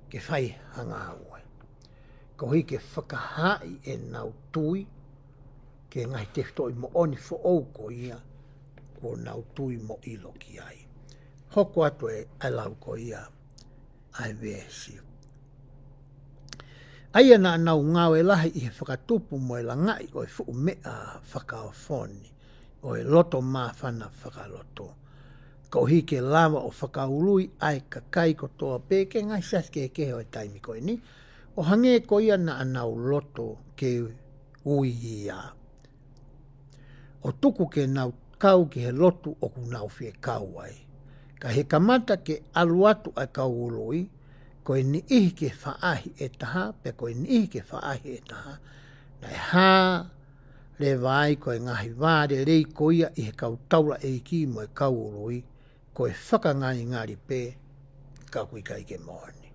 ke whai hangaue. Ko hi ke whakahai e nau tui ke ngahi te ftoi mo oni fo ko ia ko nau tui mo ilo ki ai. Hoko atu e alau ko ia ai vesi. Aia na nau ngau e lahi i he whakatupu mo e langai o e fu mea whakaofoni o e loto mawhana whakaloto. Ko hi ke lava o whakaului ai kakai ko toa pe ke ngai saske ke o e taimi ko ni. O hange ko ia na nau loto ke ui ia. O tuku ke nau kau ki he lotu o ku nau fie kau ai. Ka he kamata ke aluatu ai kau ului, koe ni ihi ke whaahi e taha, pe koe ni ihi ke whaahi e taha, nei hā le vai koe ngahi vāre rei koia i he kau taura e ki mo e kau urui, koe whakangani ngari pē, ka kui kai ke mohani.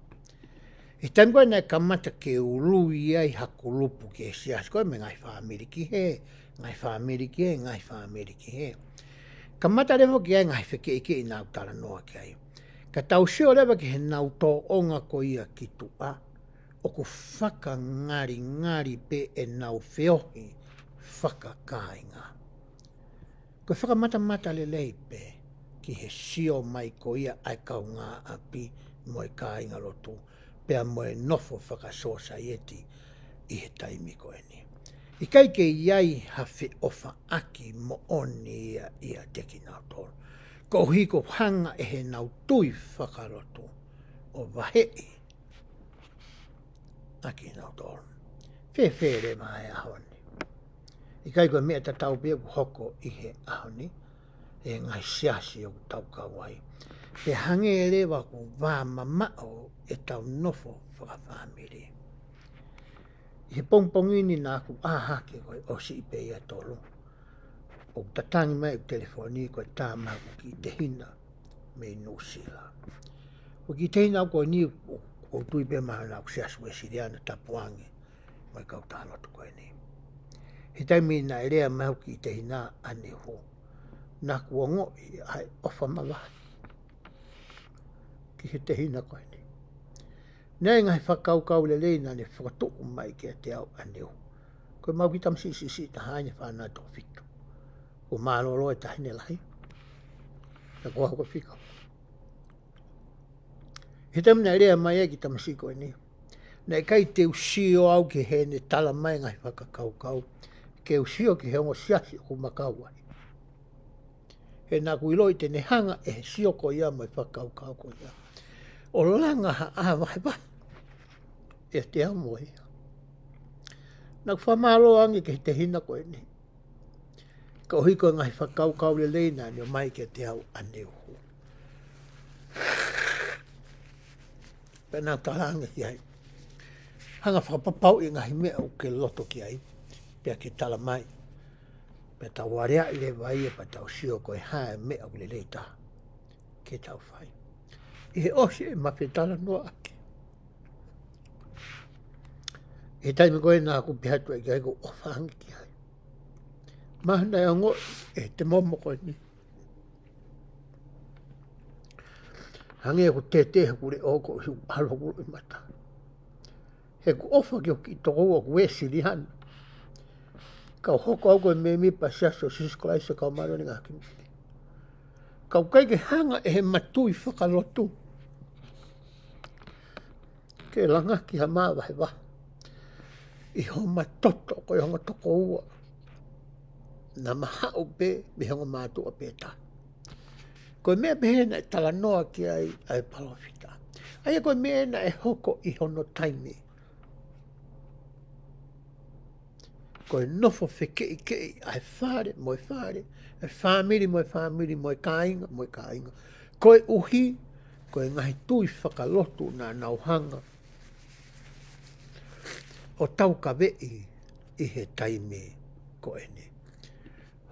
I taim koe nei kamata ke urui ai hakulupu ke sias, koe me ngai whaamiri ki he, ngai whaamiri ki he, ngai whaamiri ki he. Kamata rewo ki ai ngai whike ike i nau tala noa ki ai. Ka tau sio rewa ki he nau tō onga ko ia ki tua, o ku whaka ngari ngari pe e nau whiohi whaka kāinga. Ko whaka mata mata le lei pe ki he sio mai ko ia ai kau ngā api mo e kāinga lotu, pea mo e nofo whaka sosa ieti i he taimi ko e ni. I kai ke iai hawhi ofa aki mo oni ia teki nau tōru. Ko hiko hanga e he nau tui whakarotu o wahei aki nau tōru. Whewhere mai ahoni. I kai koe mea ta tau pia ku hoko i he ahoni, e ngai siasi o tau kawai. Pe hange e rewa ku wā mamao e tau nofo whakawhamiri. I he pongpongini nā ku āhake koe o si ipe ia tolu. O tatangi mai o telefoni koe tā mahu ki te hina me New Zealand. O ki te hina koe ni o tui pe maha nā ku siasu e siriana tapuangi mai kau tālotu koe ni. He taimi nā e rea mahu ki te hina ane ho. Nā ku ongo i ai ofa mawahi. Ki he te hina koe ni. Nei ngai whakaukau le leina ne whakatuku mai ki a te au ane ho. Koe mau ki tam si ta haine whanā tō whitu. O mālolo e tahine lahi. Na kua hoko whika. He tamu nei rea mai e ki tamasiko e ni. Nei kai te usio au ki he ne tala mai ngai whakakaukau. Ke usio ki he ongo siasi o makau ai. He nā kuiloi te ne hanga e he sio ko ia mai whakaukau ko ia. O langa ha a vai vai. E te amo ia. Nā whamalo angi ki te hina ko e ni. Ka ohiko ngai whakaukau le leina ni o mai ke te au aneu. Pena talanga ki ai. Hanga whakapapau i ngahi mea o ke loto ki ai. Pea ke tala mai. Pea tau warea i le vai e pa tau sio koe hae mea o le leita. Ke tau whai. I he osi e mawhetala noa ake. E taimi koe nā ku pihatu e kai ko ofangi ki ai. Mahana e ongo e te momo koe ni. Hange e ku te kure oko hiu halokuro i mata. He ku ofa ki o ki toko ua ku e sirihan. Kau hoko au koe me mi pa siaso sisko aisa kau maro ni ngā kimi. Kau kai ke hanga e he matui whakalotu. Ke langa ki ha maa wahe waha. I ho matoto koe honga toko ua. Na maha o pe me honga mātua pētā. Koe mea pehena e tala noa ki ai palawhita. Aia koe mea na e hoko i hono taimi. Koe nofo whekei ai whare, moe whare, e whamiri, moe kāinga. Koe uhi, koe ngahi tui whakalotu nā nauhanga. O tau ka vei i he taimi koe ni.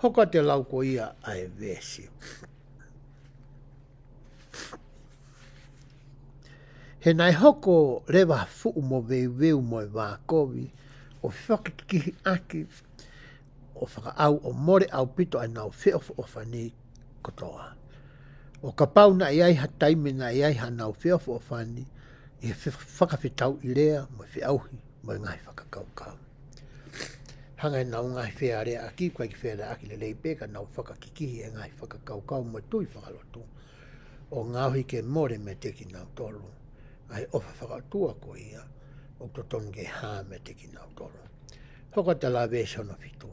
Hoka te lau ko ia ai vesi. He nai hoko rewa fuu mo veu mo e wākovi, o whakakihi aki, o whakaau o more au pito ai nau whiofo o whani kotoa. O ka pau na iai ha taimi na iai ha nau whiofo o whani, i he whakawhitau i rea mo whiauhi mo e ngai whakakaukau. Hanga e nau ngai whea aki, koe ki whea aki le leipeka nau whakakikihi e ngai whakakaukau mo tui whakalotu. O ngauhi ke more me teki nau tolu. Ai ofa whakatua ko ia, o totonu ke hā me teki nau tolu. Hoka te la vese ono fitu.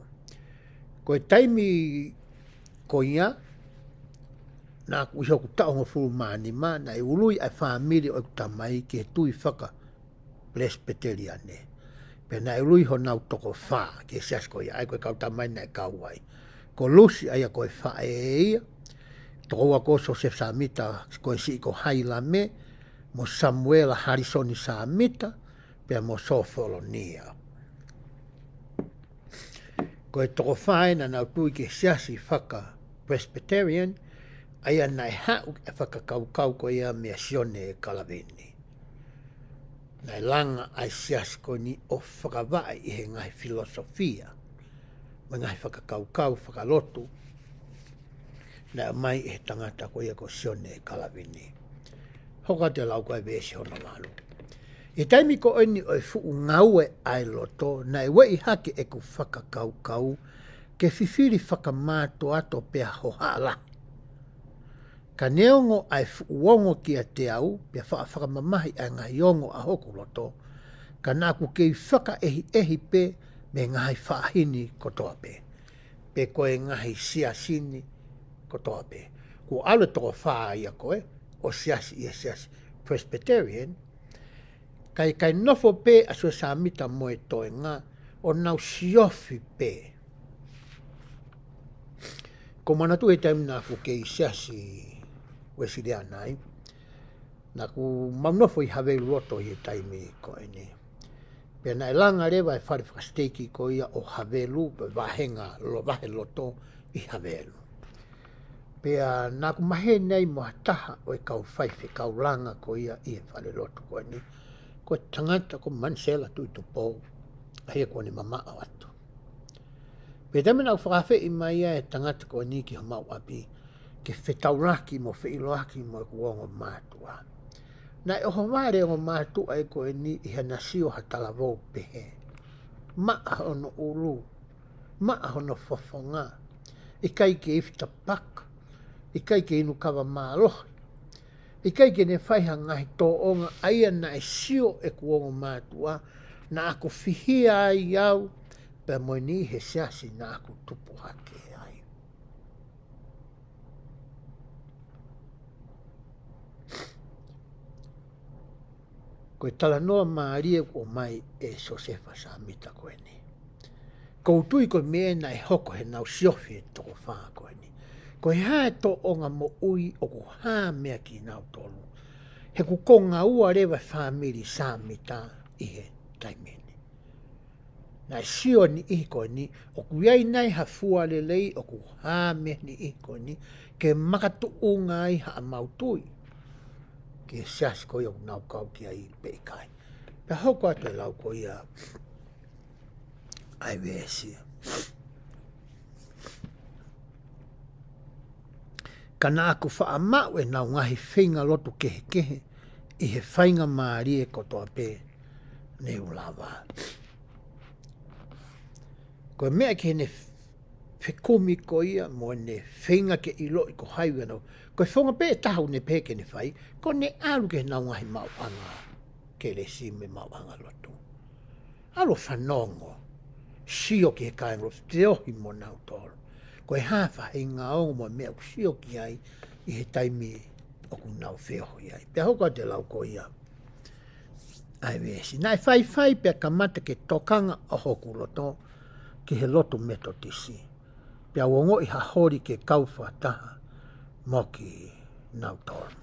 Koe taimi ko ia, nā ku iho ku taonga furu maani na e ului ai whamiri o ku tamai ke tui whaka Presbyteriane. Pena e ului ho nau toko wha, ke sias ko ia, ai koe kau tamai na e kauai. Ko lusi ai a koe wha e ia, toko wa ko so se samita koe si ko haila me, mo Samuela Harrison Samita, pia mo Sofolonia. Ko e toko whaena na tui ke siasi whaka Presbyterian, aia nai hau e whakakaukau ko ia mea sione e Kalavini. Nai langa ai siasi ko ni o whakawai i he ngai filosofia, ma ngai whakakaukau, whakalotu, na mai e tangata ko ia ko sione e Kalavini. Hoka te lau koe vesi hono malu. I taimi ko eni o fuu ngaue ai loto, na e wei hake e ku whakakaukau, ke whiwhiri whakamāto ato pia hohala. Ka neongo ai fuuongo kia te au, pia whakamamahi ai ngai ongo a hoku loto, ka nāku kei whaka ehi pe, me ngai whaahini kotoa pe. Pe koe ngai siasini kotoa pe. Ko ale toko whaa ia koe, o siasi ia siasi Presbyterian, kai nofo pe a sua Samita moe toe ngā, o nau siofi pe. Ko manatu e taimi nā fu kei siasi Weslea nai, nā ku maunofo i hawe roto i e taimi ko ene. Pea nai langa rewa e whare whakasteiki ko ia o Havelu, pe wahenga lo wahe loto i Havelu. Pea nā ku mahe nei moa taha o e kau whaiwhi, kau langa ko ia i e whare loto ko ene. Ko tangata ko Mansela tui tu pō, ahe ko ne mama o atu. Pea tame nau whakawhi i mai e tangata ko ni ki hamau api, ke whetauraki mo whiiloaki mo e kuongo mātua. Nai oho wāre o mātua e ko e ni i hana sio hatalavo pehe. Maa hono ulu, maa hono fofonga, i kai ke ifta paka, i kai ke inu kawa mālohi, i kai ke ne whaiha ngahi tō onga aia na e sio e kuongo mātua, na ako whihia ai au, pe mo ni he siasi na ako tupu hake ai. Ko e tala noa maarie o mai e Josefa Samita koe ni. Ko utui koe mea na e hoko he nau siofi e toko whaa koe ni. Ko e hae tō onga mo ui o ko haa mea ki nau tolu. He ku konga ua rewa whamiri Samita i he taimeni. Na e sio ni i koe ni, o ku iai nei ha fua lelei o ku haa mea ni i koe ni, ke makatu unga i ha mautui. Ke siasi ko ia nau kau ki ai peikai. Pea hoko atu e lau ko ia ai weesia. Kana aku wha amau e nau ngahi whinga lotu kehe kehe i he whainga maari e kotoa pe ne ulawa. Ko mea ke ne whekumi ko ia mo ne whinga ke ilo i ko haiwa nau. Ko whonga pe tahau ne peke ne whai, ko ne alu ke nau ngahi mauanga ke le si me mauanga lotu. Alo whanongo, sio ki he kaingo, te ohi mo nau tolu. Ko e hawha hei ngā ongo mo mea ku sio ki ai i he taimi o ku nau whioho i ai. Pea hoko te lau ko ia. Ai wesi. Nai whai pea kamata ke tokanga o hoku loto ki he loto metodisi. Pea wongo i hahori ke kauwha taha moki nau tolu.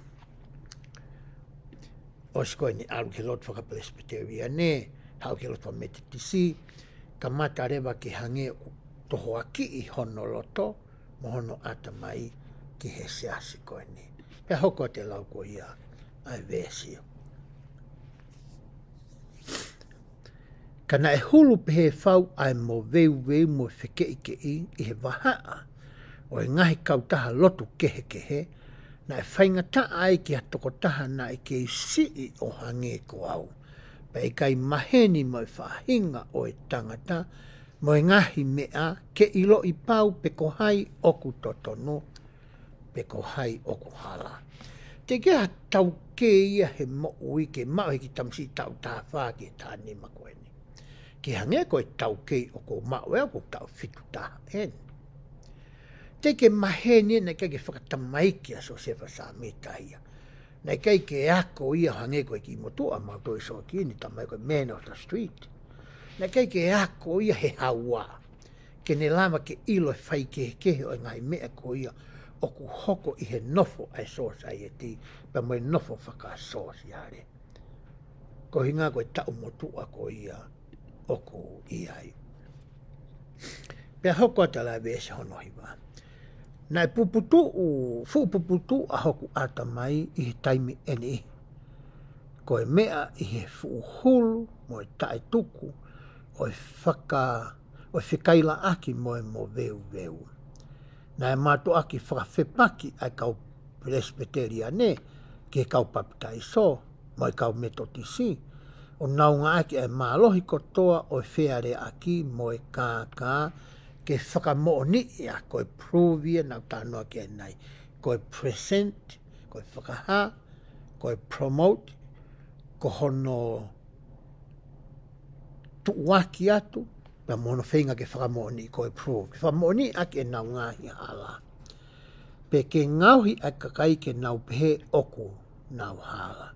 Osko ni alu ke loto whaka Presbyteria ne, hau ke loto metodisi, kamata rewa ke hange toho aki i hono loto, mo hono ata mai ki he siasi koe ni. Pea hoko te lau ko ia ai vesio. Kana e hulu pehe whau ai mo veu mo whekei i he wahaa, o e ngahi kautaha lotu kehe, na e whaingata ai ki a tokotaha na e kei sii o hange ko au. Pa e kai maheni mo e whahinga o e tangata, mo e ngahi mea ke ilo i pau pe ko hai oku totono, pe ko hai oku hala. Te kea tau ke ia he mo ui ke mao he ki tamsi tau tā whā ki tā nima koe ni. Ki hange koe tau ke o ko mao e o tau fitu tā en. Te ke maheni na kai ke whakatamaiki a Josefa Samita ia. Na kai ke ako ia hange koe ki motua mao toi so ki ni tamai koe man of the street. Na kai ke ako ia he haua, ke ne lama ke ilo e whai kehe o ngai mea ko ia, oku hoko I he nofo ai society, pa mo nofo whaka sosiare. Ko hinga koe tau motua ko ia oku iai. Pea hoko atala vese hono hiwa. Nai puputu a hoku ata mai I he taimi eni. Koe mea I he fuhulu mo e tae tuku o whikaila aki mo e mo veu. Nai mato aki whakawhepaki ai kau Presbyteria ne ke kau papitai so mo e kau metotisi. O naunga aki e malohi kotoa o whiare aki mo e kākā ke whakamooni ia koe pruvia nau tānoa ke nai. Koe present, koe whakaha, koe promote, ko hono tuwaki atu, pa mono whenga ke whakamooni koe prove. Ke whakamooni aki e nau ngahi hala. Pe ke ngauhi a kakai ke nau pehe oku nau hala.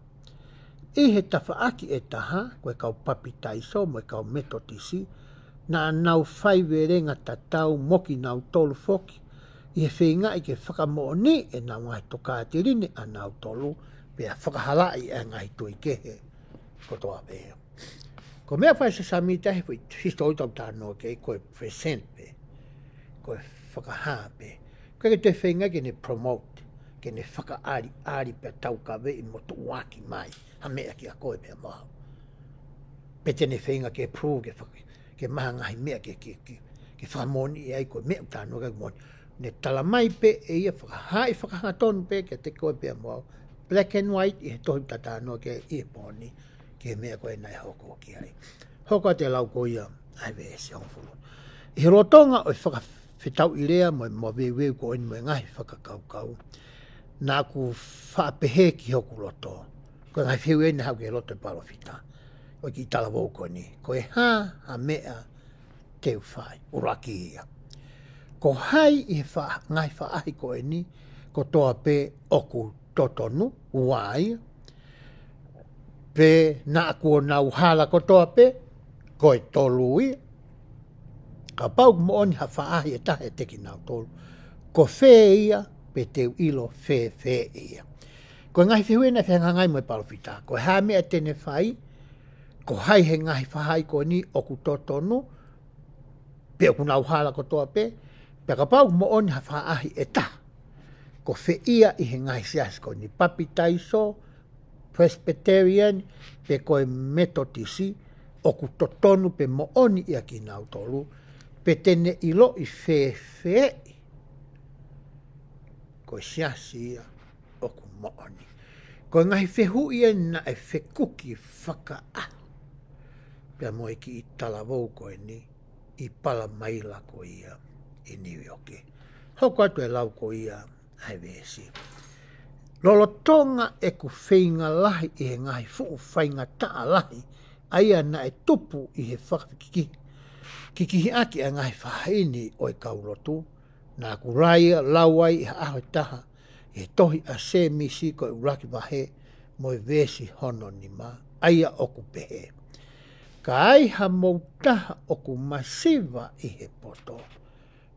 I he tafa aki e taha, koe kau papi taiso, mo e kau metotisi, na nau whai verenga tatau moki nau tolu foki, I he whenga I ke whakamooni e nau ngai toka tirine a nau tolu, pe a whakahalai e ngai tui kehe, kotoa pehe. Ko mea whai sa sami tahi, histo oitau tānoa ke koe present pe, koe whakaha pe, koe ke te whenga ke ne promote, ke ne whakaari pe tau kawe I motu waki mai, ha mea ki a koe pe maha. Pe te ne whenga ke prove ke maha ngahi mea ke whakamoni I ai koe mea tānoa ke moni. Ne tala mai pe e ia whakaha tonu pe ke te koe pe maha. Black and white I he tohi tānoa ke I poni, ke mea koe nai hoko ki ai. Hoko te lau ko ia, ai vea se onfulu. I he rotonga o whakawhetau I rea mo weu ko eni mo ngahi whakakaukau. Nā ku whaapehe ki hoku roto. Ko ngai whiu ene hau ke roto palofita. O ki tala woko ni. Ko e ha mea teu whai, uraki ia. Ko hai I he ngai whaahi ko eni, ko toa pe oku totonu, uai. Pe nā kua nau hala ko toa pe, ko e tolu ia. Ka pau mo oni ha whaahi e tahe teki nau tolu. Ko whee ia, pe teu ilo whee ia. Ko ngai whiuena whenga ngai mo e palofita. Ko ha mea tene whai, ko hai he ngai whahai ko ni oku totonu, pe oku nau hala ko toa pe, pe ka pau mo oni ha whaahi e taha. Ko whe ia I he ngai sias ko ni papi taiso, Presbyterian, pe koe metotisi, oku totonu pe mo oni ia ki nau tolu, pe tene ilo I whee, ko siasi ia oku mo oni. Ko ngai whehu ia na e whekuki whaka ahu. Pea mo e ki I talavou koe ni, I pala maila ko ia I New York. Hoko atu e lau ko ia, ai vesi. Lolotonga e ku whainga lahi I he ngai fuu whainga taa lahi, aia na e tupu I he whakiki. Kikihi aki a ngai whahaini o e kaurotu, nā ku raia lauai I ha aho taha, I he tohi a se misi ko I uraki wahe, mo e vesi hono ni ma, aia oku pehe. Ka ai ha moutaha oku masiva I he poto,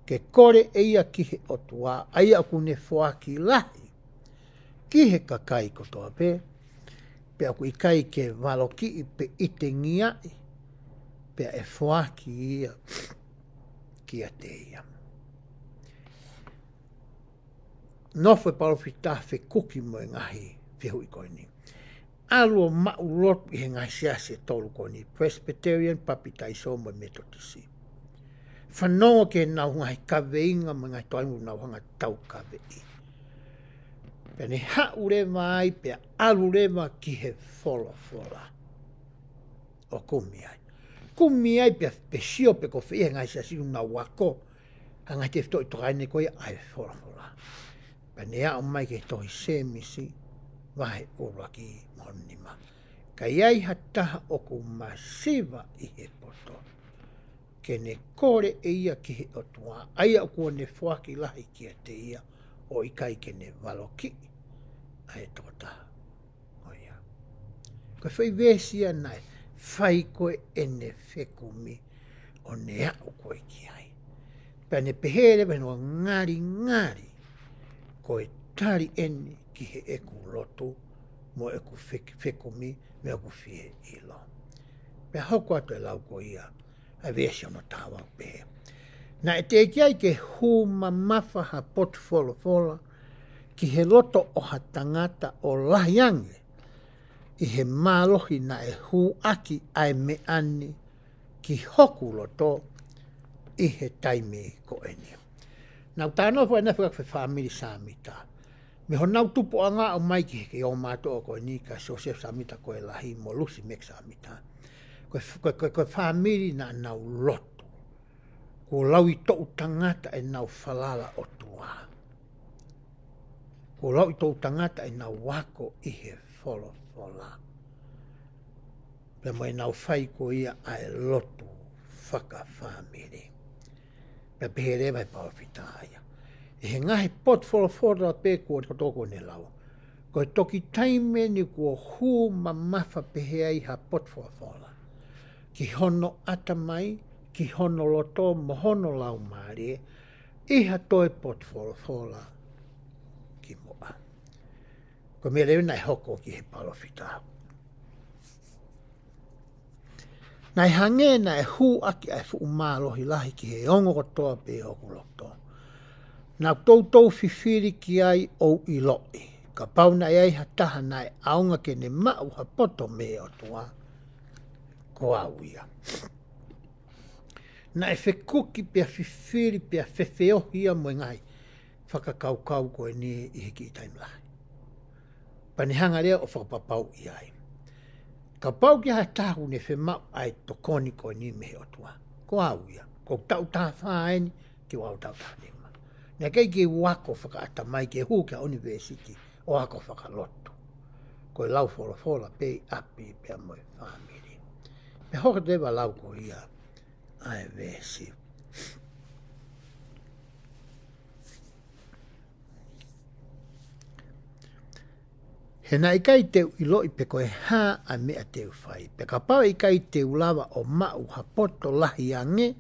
ke kore e ia ki he otua, aia oku ne whoaki lahi, ki he kakai kotoa pe, pe aku I kai ke waloki I pe ite ngiai, pe e whoaki ia ki a te ia. Nofo e palofita whe kuki mo e ngahi whihu I koe ni. Alua maulotu I he ngai siase tolu koe ni, Presbyterian papi taiso mo metotisi. Whanoa ke nau ngahi kaweinga mo ngai toaimu nau hanga tau kawei. Pe ne hau rewa ai, pe alu rewa ki he fola. O kumi ai. Kumi ai pe sio pe ko whi ngai siasi una wako. Hangai te whtoi tokai ne koe ai fola. Pe ne au mai ke tohi se misi, wahe uraki monima. Ka iai hataha oku masiva I he poto. Ke ne kore e ia ki he otua. Aia oku ne whaki lahi ki a te ia. O I kai ke ne waloki. Ai tōta. O ia. Koe whai vēsia nai. Whai koe e ne whekumi. O ne au koe ki ai. Pea ne pehere whenua ngari. ko e tari eni ki he eku lotu, mo eku whekumi, me eku fie ilo. Pe hoko atu e lau ko ia, a vesi ono tawa pehe. Na e te kiai ke hu mamafa ha potu fola, ki he loto o ha tangata o lahiange, i he mālohi na e hu aki ai me ani ki hoku loto i he taimi ko eni. Nau tāno po e nefaka whi whamiri sāmita. Me ho nau tupu a ngā o mai ki he o mātua ko eni ka Joseph sāmita ko e lahi mo Lucy mek sāmita. Ko whamiri na nau loto. Ko lau i tōu tangata e nau whalala o tua. Ko lau i tōu tangata e nau wako i he fola. Pe mai nau whai ko ia ai lotu whaka whamiri. Pe pehere vai pawhitaya. E he ngahi pot fola pe ko toko ne lau. Ko e toki taime ni ko hu mamafa pehe ai ha pot fola. Ki hono atamai, ki hono loto, mohono lau maare, iha toi pot fola ki moa. Ko me lewe nai hoko ki he palofita. Nai hange nai hu aki ai fu umalohi lahi ki he ongo kotoa pe hoku loto. Nā tautou whiwhiri ki ai o i loi. Ka pauna ai hataha nai aunga ke ne mau ha poto me o tua. Ko au ia. Na e whekuki pia whiwhiri pia whewheohia mo ngai. Whakakaukau koe ni i hiki i taimlahi. Panihanga rea o whakapapau i ai. Ka pau ki hai tahu ne whemau ai tokoni koe ni mehe o tua. Ko au ia. Ko tau tā whaeni ki wau tau tā nima. Nea kei ki wako whakaata mai ke hu kia university o ako whakaloto. Koe lau fola pe api pe moi whamiri. Me hoka tewa lau ko ia ai vesi. He na ikai teu iloi pe koe haa a mea teu whai. Pe ka pau ikai teu lava o mau ha poto lahi ange,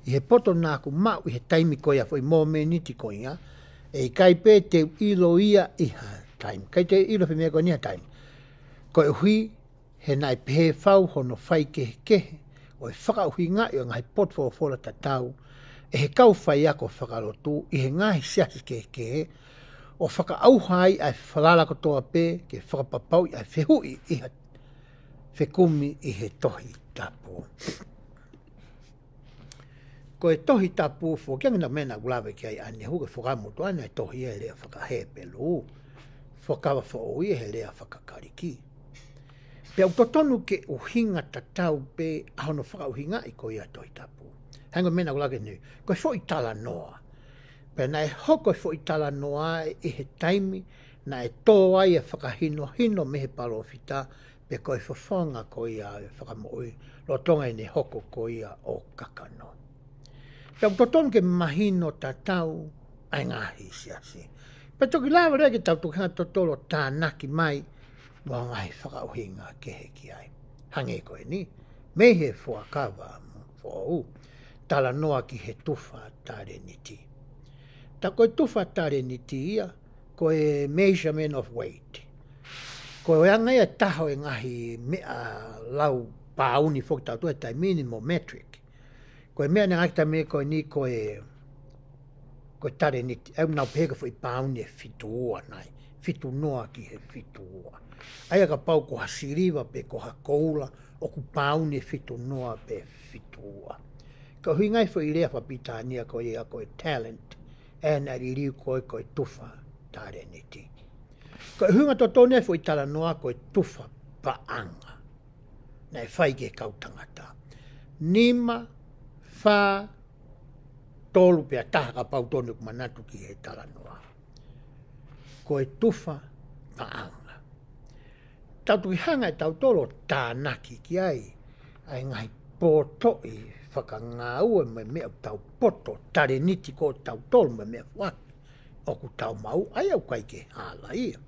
i he poto nāku mau i he taimi koia fwoi mō me niti koia, e ikai pe teu ilo ia i ha taimi. Kai te ilo pe mea koe nia taimi. Koe hui, he nai pehe whau hono whai kehe, o e whakauhi ngā i o ngai poto fola tatau, e he kau whai ako whakalotu, i he ngahi siasi kehe, o whakaauhai ai whalala kotoa pe, ke whakapapau ai whehui i ha whekumi i he tohi tapu. Ko e tohi tapu, whokiangina mena ulawe ki ai ane huke whakamotu ane tohi e lea whakahepelu, whakawa whaoi e lea whakakariki. Pe au totonu ke uhinga tatau pe ahono whakauhinga i ko ia tohi tapu. Hango mena ulawe ni, ko e whoi tala noa. Pe nai hoko e fwoi tala noa i he taimi, na e tō ai e whakahino mehe palofita, pe koe whawhanga ko ia e whakamoi, lo tonga i ne hoko ko ia o kakano. Pe au toton ke mahino tatau, ai ngahi siasi. Pe toki lawa rea ke tau tukanga totolo tānaki mai, mua ngai whakauhinga kehe ki ai. Hange koe ni, mehe fuakawa fōu, tala noa ki he tuwha tāre niti. Ta koe tuwha tare ni ti ia, koe measurement of weight. Koe anga ia taho e ngahi mea lau pauni whoki tau tuai tai minimum metric. Koe mea ne ngakita me koe ni koe tare ni ti, au nau pēka fwoi pauni e fitua nai, fitu noa ki he fitua. Aia ka pau ko hasiriwa pe ko hakoula, o ku pauni e fitu noa pe fitua. Ka hui ngai fwoi rea whapitania koe ia koe talent, e nari riu koe tuwha tare niti. Koe hunga to tōne fwoi tala noa koe tuwha paanga. Nei whai ke kautangata. Nima, wha, tolu pia taha ka pau tōne kumanatu ki he tala noa. Koe tuwha paanga. Tau tuki hanga e tau tolo tānaki ki ai, ai ngai pōtoi whakangā ue me mea tau poto, tare niti ko tau tolu me mea waki, o ku tau mau, ai au kai ke hala ia.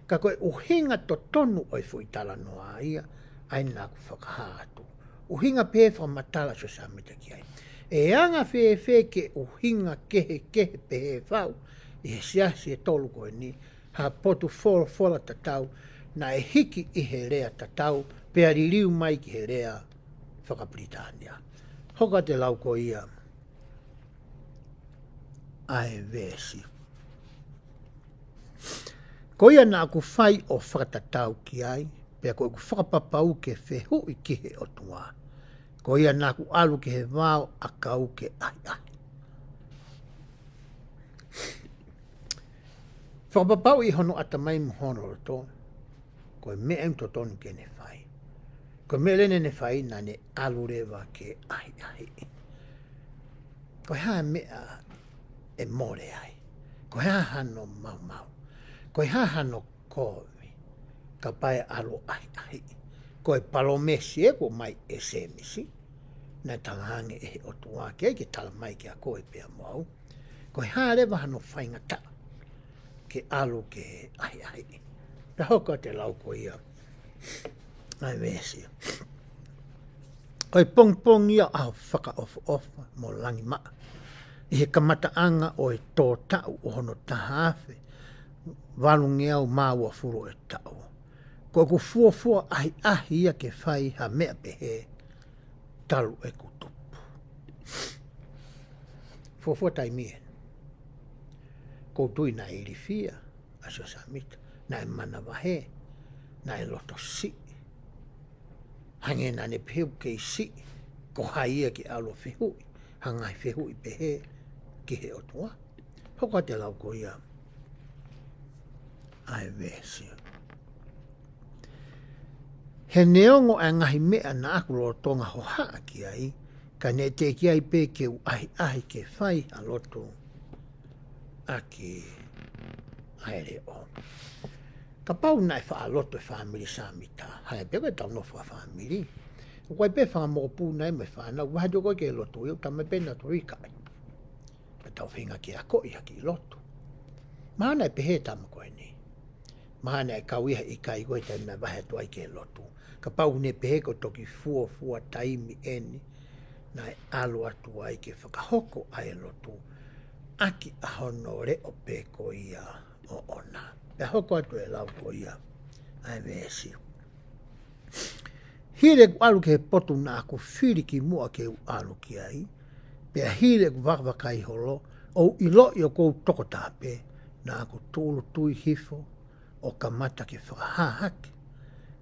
Ka koe uhinga to tonu oi fui tala noa ia, ai nā ku whakahātu. Uhinga pēwha matala so samita ki ai. E anga whewhe ke uhinga kehe pehe whau, I he siasi e tolu koe ni, ha potu fola tatau, na e hiki I he rea tatau, pea ririu mai ki he rea whakapritania. Hoka te lau ko ia, ai vesi. Ko ia na aku whai o whakatatau ki ai, pea ko aku whakapapau ke whehui ki he o tua. Ko ia na aku alu ke he vāo a kau ke ai. Whakapapau I hono ata mai mohono roto, ko e mea im totonu ke ne whai. Ko mea lene ne whai na ne alu rewa ke ai. Ko haa mea e more ai. Ko haa hano mau. Ko haa hano kovi. Ka pae alu ai. Ko e palomesi e ko mai e semisi. Na tangange e o tua ke tala mai ke a koe pia mau. Ko haa rewa hano whainga ta. Ke alu ke ai. Ta hoka te lau ko ia. Ai vesi. Oi pong ia au whaka ofa mo langi maa. I he kamataanga o e tō tau o hono tahawhi. Walungi au māua furo e tau. Ko ku fuafua ahi ia ke whai ha mea pehe. Talu e ku tupu. Fuafua tai mien. Ko tui na iri fia. Aso samita. Na e mana wahe. Na e loto si. Hange na ne pehu ke si. Ko haia ki alo whihui. Hangai whihui pehe. Ki he otua. Hoka te lau ko ia. Ai vesi. He neongo a ngahi mea na aku lo tonga ho haa ki ai. Ka ne te ki ai pe ke u ahi ke whai a loto. Aki aere o. Ka pau nai wha a loto e whamiri samita. Hai peko e tau no wha whamiri. Ko pe wha mopu nai me whanau. Waha joko ke loto iu tama pena to rikai. Tau whinga ki a koi haki I loto. Mahana e pehe tama koe ni. Mahana e kauiha I kai koe tai mea wahe tuai ke loto. Ka pau ne pehe ko toki fua taimi eni. Na e alu atu ai ke whakahoko ai loto. Aki ahono re o pe ko ia o ona. E hoko atu e lau ko ia. Ai vesi. Hire ku alu ke potu na aku whiri ki mua ke u alu ki ai. Pea hile ku wakawakai holo, o ilo I o kou toko tāpe, na aku tūlu tui hifo, o kamata ke whakahahake,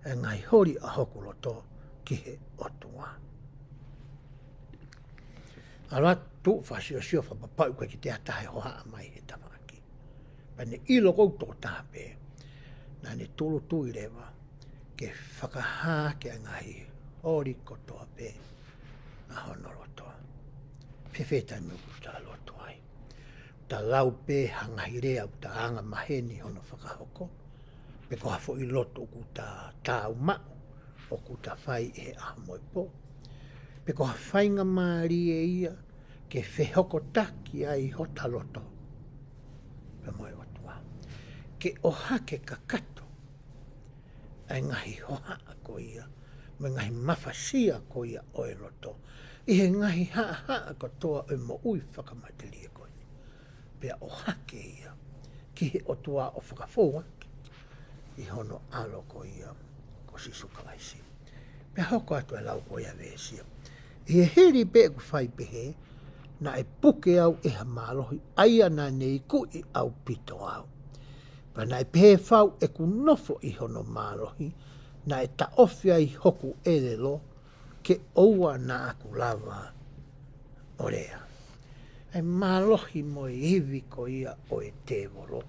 e ngai hori a hoku loto ki he otua. Ala tu whasio whapapau koe ki te atahe hoa mai he tawaki. Pane ilo kou toko tāpe, na ne tūlu tui rewa, ke whakahake a ngai hori kotoa pe, a hono loto. Pewhetai me uta loto ai. Ta lau pe hangahirea uta anga maheni hono whakahoko. Pe ko hafo I loto ku ta tau mao o ku ta whai e ahamoe po. Pe ko hawhainga maari e ia ke whehoko taki ai hota loto. Pe moe otua. Ke ohake kakato ai ngahi hoha ko ia. Me ngahi mawhasia ko ia oe loto. I he ngahi haa katoa o mo ui whakamateri e koe. Pea o hake ia, ki he o tua o whakafouaki. I hono alo ko ia, ko sisuka aisi. Pea hoko atu e lau ko ia vesia. I he hiri pe ku whai pehe, na e puke au e ha malohi, aia na nei ku I au pito au. Pa na e pehe whau e ku nofo I hono malohi, na e ta ofia I hoku elelo, ke oua na aku lava orea. Ai malohi mo hivi ko ia o e tevoro.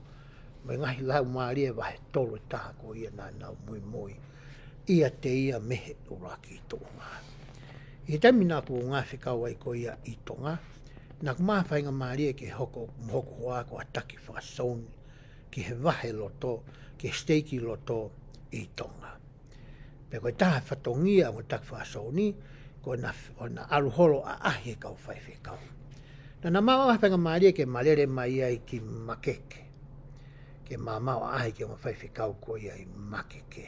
Me ngahi lau maari e wahe tolo taha ko ia na nau mui. Ia te ia mehe uraki I tonga. I tami nā ku ngā whikau ai ko ia I tonga. Nā ku mawhainga maari e ke hoko hoa ko ataki whakasoni. Ki he wahe loto, ke steiki loto I tonga. Pe koe taha whatongia o tak whaasoni, ko na aruholo a ahi e kau whaiwhi kau. Na mawa whenga maria ke malere mai ai ki makeke. Ke mamau a ahi ke o whaiwhi kau ko i makeke.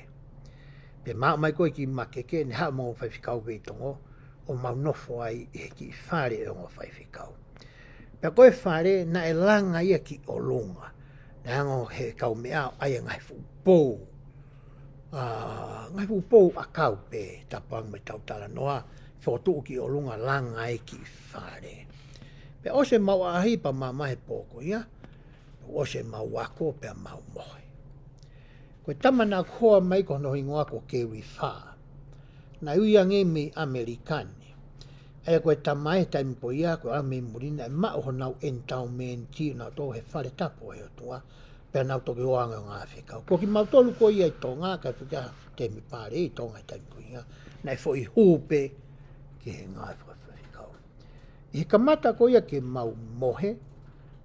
Pe maa mai koe ki makeke, ne haa mo whaiwhi kau vei tongo, o mau nofo ai e ki whare e o whaiwhi kau. Pea koe whare na e langa ia ki o lunga. Nango he kau mea ai ngai fupou. Ngai fupou a kau pe tapang me tau tala noa. Whotu ki o lunga langa e ki whare. Pea o se mau ahi pa mamahe pōko ia. O se mau wako pea mau mohe. Koe tamana koa mai kono hingoa ko kewi wha. Na uia nge me Amerikani. Ea koe tamai taimi po ia koe ame murina e mao ho nau endowment na tō he whare tapo e o tua. Pea nau toki oanga ngā whikau. Ko ki mau tolu ko ia i tonga ka whika te mi pare i tonga i taimi po ia. Na e fo i hūpe ki he ngā whikau. I he kamata ko ia ke mau mohe.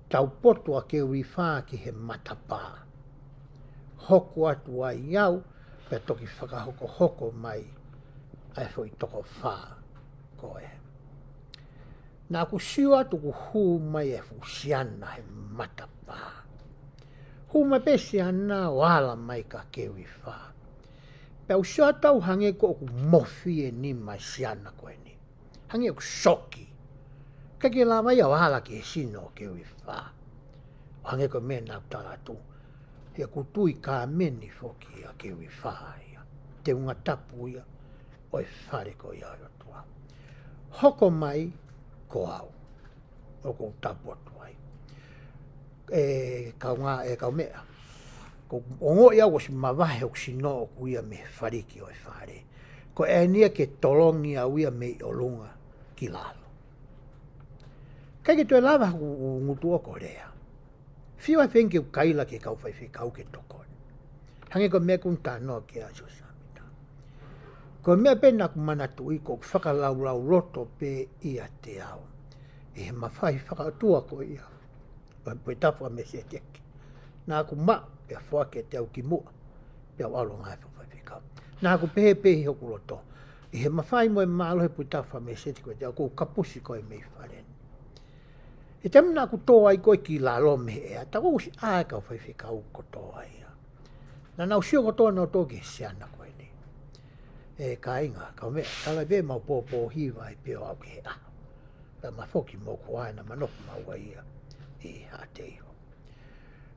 Tau poto a ke wifā ki he matapā. Hoko atu ai iau, pea toki whakahoko hoko mai, ai fo i toko whā koe. Nā ku siu atu ku hū mai e fusiana he matapā. Hū mai pesi ana wala mai ka ke wifā. Pea usio atau hange ko ku mofi e ni mai siana koe ni. Hange ku soki. Kake la mai a wala ki e sino ke wifā. Hange ko mena utala tu. Hea kutui ka meni foki a ke wifā ia. Te unga tapu ia. Oi whare ko ia rotua. Hoko mai ko au. Oko tapu atu ai. Kau mea. Ko ongo ia wasi mawahe o sino o kuia me whariki oi whare. Ko e nia ke tolongi a uia me o lunga ki lalo. Kai ke tue lava ku ngutu o korea. Whiwa whenke u kaila ke kau whai kau ke tokon. Hange ko mea kunta no ke a susamita. Ko mea pena ku manatu i ko whakalau roto pe ia te au. E he mawhai whakatua ko ia. Poi tawha me se teke. Nā ku ma pia whake te au ki mua. Pia walo ngai whai kau. Nā ku pehe pehe hoku roto. E he mawhai moe mālohe poi tawha me se teke. Te au kou kapusi koe mei wharen. E tamina ku toa i koe ki la lo me ea. Ta ko usi ae kau whai kau ko toa ia. Na nau sio ko toa nao toki siana koe ni. E ka inga, kau mea, tala be mau pōpō hiwa i pio au ke a. Pea mawhoki mō kuaina manoku maua ia. I ha te iho.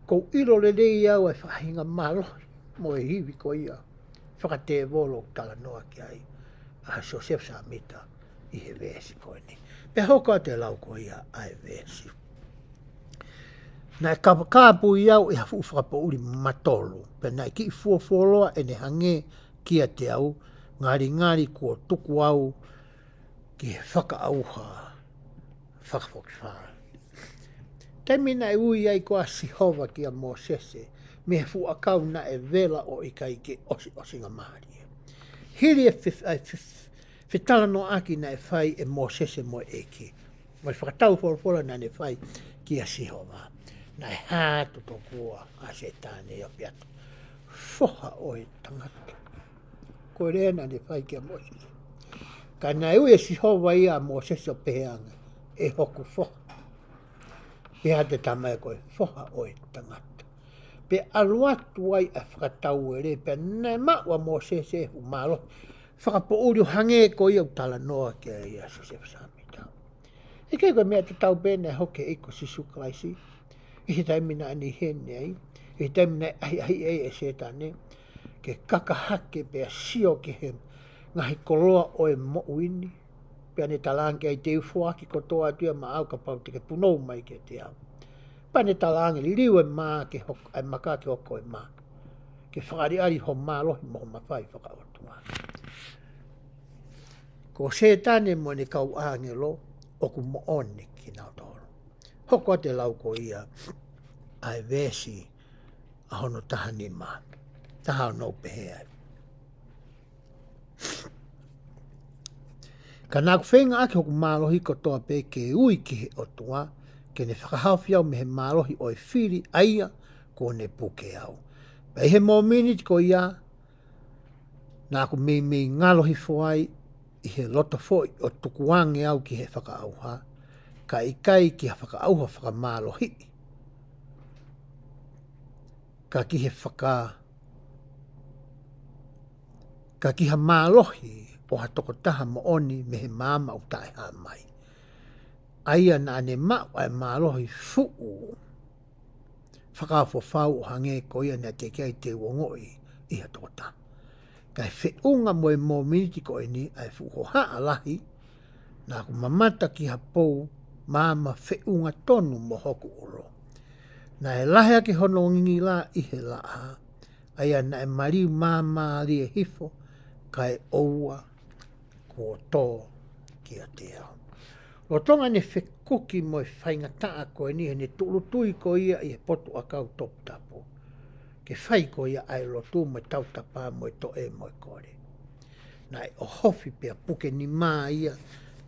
Ko ilo le dei au e whahinga malo. Mo e hiwi ko ia. Whakate volo tala noa ki ai. A Joseph Samita i he vesi koe ni. Pe hoka te lau ko ia ai vesi. Na e kāpu i au e hafu whakapauri matolu. Pe na i ki fuafoloa e ne hange kia te au. Ngari kua tuku au ki he whakaauha. Whakawhakawha. Temina e ui ai koa sihova ki a Mosese. Me he fu akau na e vela o i kai ke osinga mahari. Hiri e whitala no aki na e whai e Mosese mo eke. Mai whakatau whorapora na ne whai ki a sihova. Na e hātu to kua a se tāne o piatu. Whoha o e tangata. Ko rea na ne whai ki a Mosese. Ka na e ui e sihova ia a Mosese o peheanga. E hoku whoha. Pea te tamai koe whoha o e tangata. Pe aluatu ai a whakatau e re. Pe nei maua Mosese hu malo. Whakapo uri hange ko i au tala noa ki a ia Joseph Samita. E kei koe mea te tau bene hoke iko sisu klaisi. I he taimina ani hene ai. I he taimina ai e se tane. Ke kakahake pea sio ki he ngahi koloa o e mo uini. Pea ne talange ai te ufuaki kotoa atua ma au ka pau te ke punou mai ke te au. Pa ne talange liu e maa ke hoko, ai maka ke hoko e maa. Ke whakariari ho maa lohi mo mawhai whakaotua. Ko se tane mo ne kau angelo o ku mo oni ki nao toro. Hoko te lau ko ia ai vesi a hono taha ni maa. Taha o nou pehea. Ka nā ku whenga ake hoku mālohi ko toa pe ke ui ki he otua, ke ne whakahawhi au me he mālohi o e whiri aia ko ne puke au. Pei he mō minute ko ia, nā ku mei ngalohi whai i he loto foi o tukuange au ki he whakaauha, ka ikai ki he whakaauha whakamālohi. Ka ki he ka ki ha mālohi o ha toko taha mo oni me he māma o tae ha mai. aia na ne mau ai malohi fuu. Whakawhawhau o hange ko ia na te kai te wongoi i hatota. Kai whiunga moe mō miniti ko ni ai fuho haa lahi na ku mamata ki hapou mama whiunga tonu mo hoku uro. Na e lahe ake hono ngingi la i he laa aia na e mariu mama li e hifo kai oua kua tō ki a te ao. Lo tonga ne whekuki mo e whaingataa koe ni he ne tuurutui ko ia i he potu a kau topu tapu. Ke whai ko ia ai lotu mo e tautapa mo e to e mo e kore. Na e o hofi pia puke ni maa ia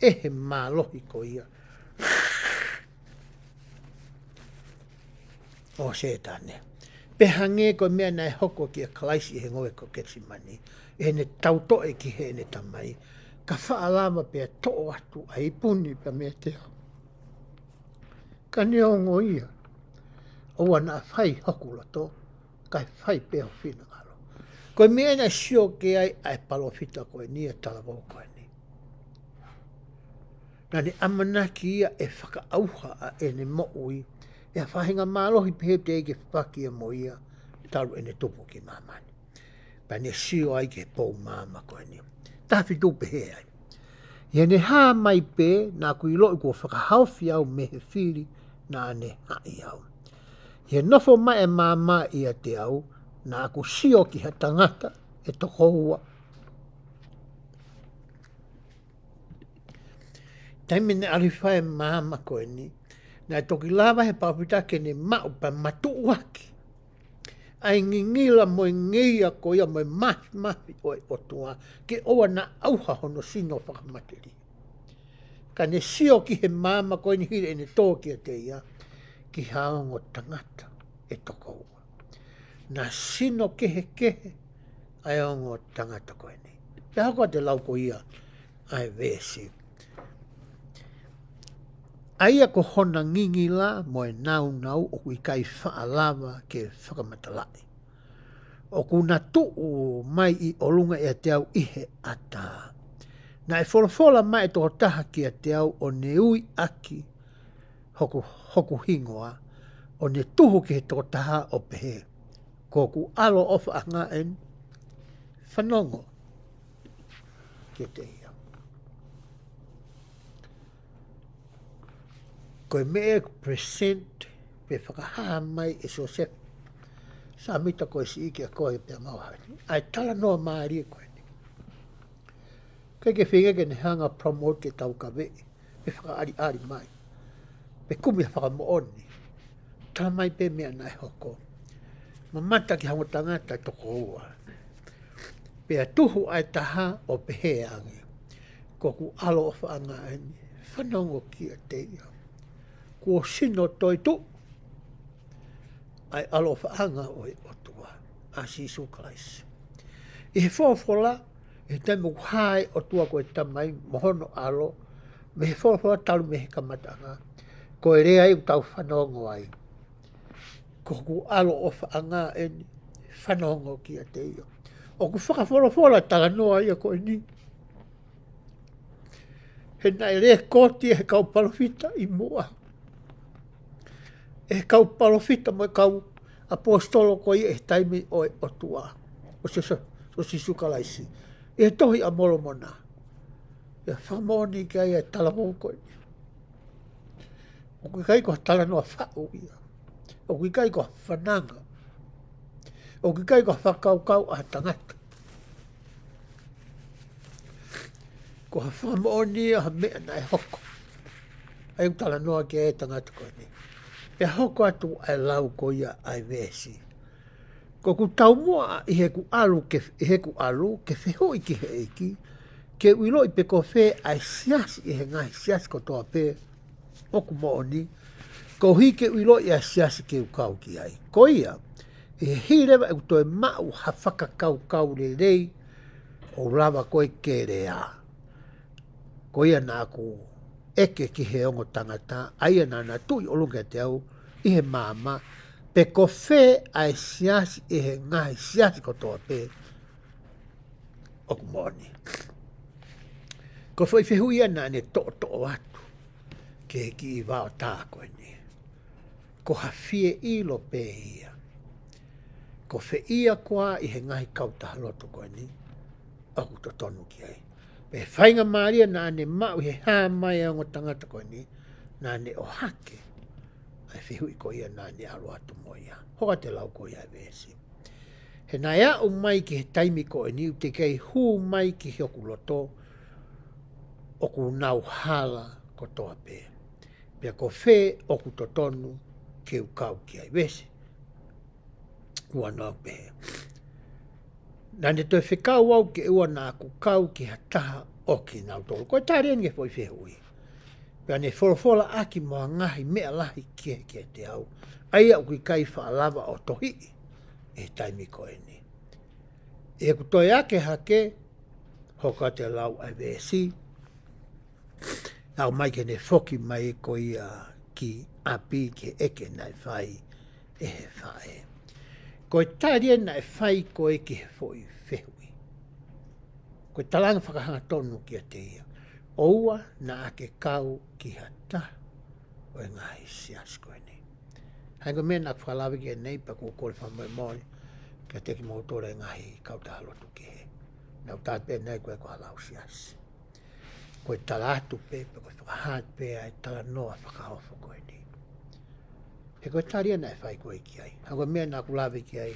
e he maa lohi ko ia. O se tane. Pe hange ko mea na e hoko ki a kalaisi he ngoe ko ketsimani. E ne tauto e ki he ne tamai. Ka whaalama pia to'o atu a ipuni pia mea te hau. Ka neongo ia. Oua na whai hoku lato. Kai whai pia whina alo. Koe mea na sio ke ai palofita koe ni a talabo koe ni. Na ne amanaki ia e whaka auha a e ne mo'ui. E a whahinga mālohi pehe te eke whaki a mo ia. Taru e ne tupu ki mamani. Pa ne sio ai ke pou mama koe ni. Tafi tupe he ai. Ia ne haa mai pe na kui loi kua whakahauwhi au me he whiri na ne hai au. Ia nofo mai e mama ia te au na aku sio ki ha tangata e toko hua. Taimi ne arifai mama koe ni na toki lava he papita ke ne mau pa matu waki. Ai ngingila mo ngia ko ia mo mafi o tua ke oa na auha hono sino whakamateri. Ka ne sio ki he mama koe ni hire ne tō ki a te ia ki haongo tangata e toko ua. Na sino kehe ai ongo tangata koe ni. Te hako te lau ko ia ai vesi. Aia ko hona ngingi la mo e nau o kui kai whaalava ke whakamatalai. O kuna tuu mai i olunga e te au ihe ata. Na e wholofola mai to taha ki a te au o ne ui aki hoku hingoa o ne tuhu ki he to taha o pehe. Ko ku alo ofa anga en whanongo ki te ia. Koe mea present pe whakahaa mai e so se sa mita koe si ike a koe pe mauhani. Ai tala noa maari e koe ni. Koe ke whinga ke ne hanga promote ke tau ka vei. Pe whakaari mai. Pe kumi a whakamooni. Tala mai pe mea nai hoko. Mamata ki hango tangata toko ua. Pe a tuhu ai taha o pehe angi. Koku alo o whaanga ani. Whanongo ki a te ia. Kua sino toi tu, ai alo whaanga o e otua, a Sisu Christ. I he whawhola, e taimu hae otua koe tamai, mohono alo, me he whawhola talu me he kamatanga, koe rea i utau whanongo ai. Ko ku alo o whaanga e whanongo ki a te ia. O ku whakawhola tala noa ia koe ni. He nai rea koti he kau palofita i mua. E kau palofita mo e kau apostolo ko ia e taimi o e otua. O Sisu Kalaisi. E tohi a molo mona. E whamoni ki ai e talamou koe. O kui kai koha tala noa whau ia. O kui kai koha whananga. O kui kai koha whakaukau a tangata. Koha whamoni a mea na e hoko. Ai tala noa ki e tangata koe ni. E hoko atu ai lau ko ia ai vesi. Ko ku tau mua i he ku alu ke wheho i ki he eiki, ke uilo i pe ko whe ai siasi i he ngai siasi ko toa pe, oku mo oni, ko hi ke uilo i ai siasi ke u kau ki ai. Ko ia, i he hirewa e kutoe mau ha whaka kau le rei, o lava koe ke rea. Ko ia nā ku eke ki he ongo tangata, aia nana tui olunga te au, i he mama, pe ko whe ai siasi i he ngai siasi ko toa pe, oku moni. Ko whai whehui ana ne to atu, ke ki I wao tā koe ni. Ko hawhie I lo pe ia. Ko whe ia koa I he ngahi kautaha loto koe ni. Aku to tonu ki ai. Pe whainga maria na ane mau he hā mai a ngō tangata koe ni. Na ane o hake. Ai whihui ko ia na ane alo atu mo ia. Hoka te lau ko ia vesi. He nai au mai ki he taimi koe ni. Te kei hū mai ki he oku loto. Oku nau hala ko toa pe. Pea ko whe oku to tonu ke ukau ki ai vesi. Ua nau pe. Nane toi whikau au ke ua nā kukau ki hataha o ki nau tolu. Koe tāre nge fwoi whehui. Pea ne wholofola aki moa ngahi mea lahi kia te au. Ai au ki kai whaalava o tohi e taimi koe ni. E ku toi ake hake, hoka te lau ai vesi. Au mai ke ne whoki mai ko ia ki api ke eke nai whai e he whae. Koe tāre nai whai koe ki he fwoi whehui. Koe talanga whakahanga tonu kia te ia. Oua na ake kau ki hata o e ngahi sias koe ni. Hango mea nak whalawi ki e nei pa kua kore whamoe moi kia teki mōtora e ngahi kau taha lotu ki he. Nau tāt pe nei koe kua lau sias. Koe tala atu pe, koe whakahat pe ai tala noa whakahofo koe ni. He koe taria na e whai koe ki ai. Hango mea nak whalawi ki ai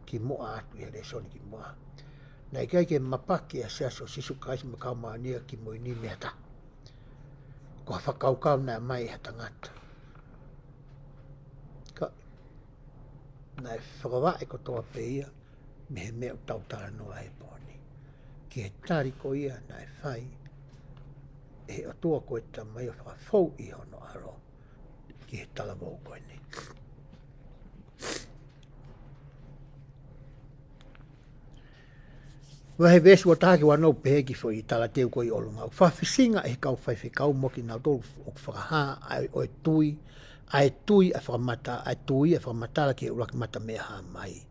ki moa atu he re soni ki moa. Nei kai ke mapaki a siaso sisu kaisi makau maania ki moini mea ta. Ko whakaukau na mai hata ngata. Ka nai whakawa e ko toa pe ia me he mea utautara noa e poni. Ki he tari ko ia na e whai e he atua koe ta mai o whakafou I hono aro ki he talavou koe ni. Wahe vesu o tāki wanau peheki fo I tala teu koi olunga. Whawhisinga e kau whaiwhikau moki nau tolu o whakaha ai o e tui a whakamata ai tui a whakamatara ki uraki mata mea ha mai.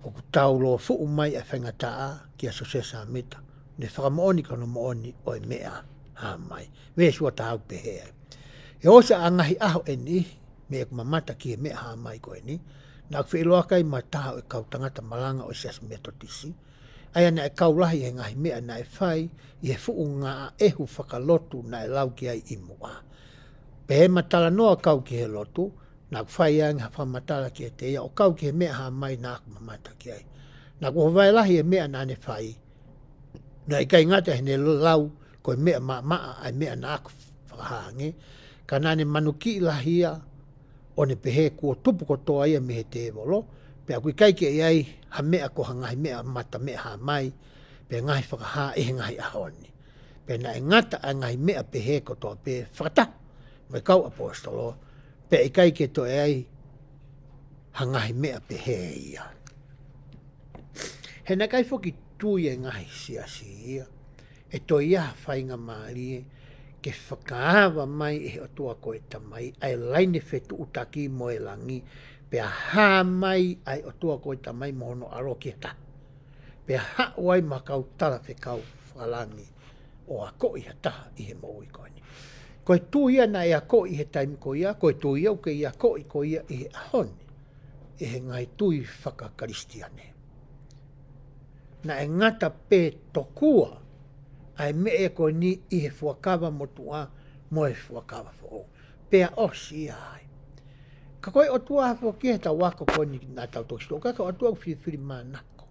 O ku tau lo fuu mai a whengataa ki a sosesa mita. Ne whakamooni kano mooni o e mea ha mai. Vesu o tāu pehea. E osa angahi aho e ni me e kumamata ki e mea ha mai ko e ni. Nā kwhiloa kai ma taha o e kau tangata malanga o sias mea totisi. Ai ana e kaulahi e ngahi mea na e whai I he fuu ngā ehu whakalotu na e lau ki ai I mua. Pe he matala noa kau ki he lotu, nā whai ai ngā whamatala ki e te ia, o kau ki he mea ha mai nā kumamata ki ai. Nā kuhawai lahi e mea nā ne whai, nā I kai ngata he ne lau ko e mea maa ai mea nā whakahange, ka nā ne manuki lahia o ne pehe kua tupu kotoa ia me he te evolo, pe kui kai ke ai ha mea ko hangahi mea mata mea ha mai pe ngahi whakaha e ngahi ahoni pe na ngata a ngahi mea pehe ko to pe whakata mai kau apostolo pe kai ke to ai hangahi mea pehe ia he na kai foki tui e ngahi siasi e to ia whainga maari ke whakaava mai e atua ko e tamai ai laine fetu utaki mo e langi pe ha mai ai o tua ko ta mai mono aro ki ta pe ha wai makau tala fe kau falangi o a ko I ta I he mo I ko ni ko tu ia na ia ko I he time ko ia ko tu ia ke ia ko ia I hon e he ngai tui whaka kristiane na e ngata pe tokua ai me e ko ni I he fuakawa motua mo e fuakawa fo pe a osi ai ka koe o tua hafo ki he ta wako koe ni nā tau toksto. Ka o tua whiwhiri mānako.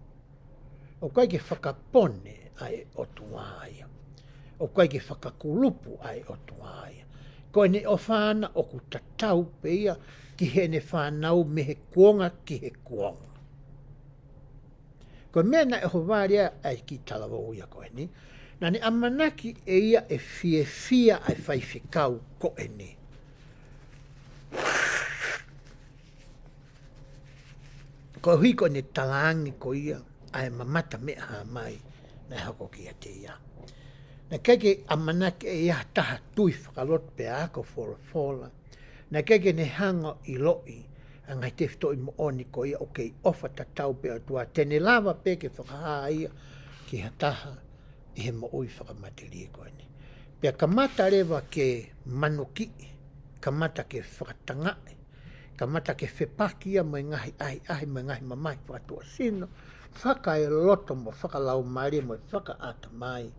O koe ke whakapone ai o tua aia. O koe ke whakakulupu ai o tua aia. Koe ne o whāna o ku tatau pe ia ki he ne whānau me he kuonga ki he kuonga. Koe mea na e hovaria ai ki talawa uia koe ni. Na ne amanaki e ia e fia ai whaiwhikau koe ni. Ko hui ko ne talangi ko ia ai mamata mea ha mai na hako ki a te ia. Na keke amanake e ia taha tui whakalot pe ako fola. Na keke ne hanga I loi a ngai te whito I mooni ko ia o kei ofa tatau pe atua. Tene lava pe ke whakaha ia ki ha taha I he mo ui whakamateri ko ni. Pea kamata rewa ke manuki, kamata ke whakatangai, kamata ke whepakia mo ngahi ahi mo ngahi mamai whatua sino, whaka e loto mo whakalau maari mo whaka ata mai.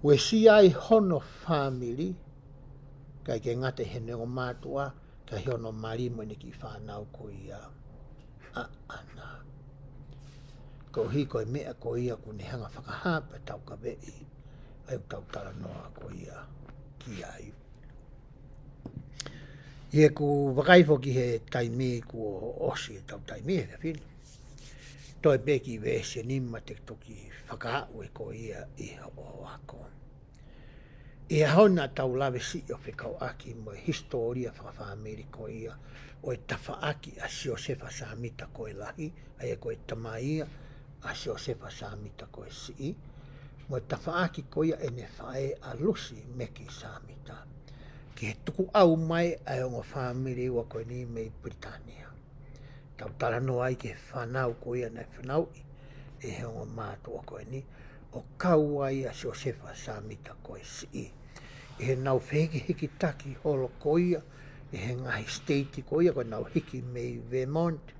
We si ai hono family, kai ke ngate hene o mātua, kai hono maari mo ni ki whanau ko ia a ana. Ko hi koe mea ko ia ku ne hanga whakahapa tau ka vei, ai tau tala noa ko ia ki ai. Ie ku wakaifo ki he taimi ku o osi e tau taimi e whini. Toi beki vese nima te toki whakaau e ko ia i o ako. I hona tau lawe si o whikau aki mo e historia whakawhamiri ko ia o e tawhaaki a sio sefa samita ko e lahi, ai e ko e tamaia a sio sefa samita ko e si. Mo e tawhaaki ko ia e ne whae a lusi meki samita. Ki he tuku au mai ai o ngā whamiri ua koe ni mei Britania. Tau tala no ai ke whanau ko ia nei whanau e he o ngā mātua koe ni o kau ai a sio sefa samita koe si. E he nau wheki hiki taki holo ko ia, e he ngahi state ko ia koe nau hiki mei Vermont,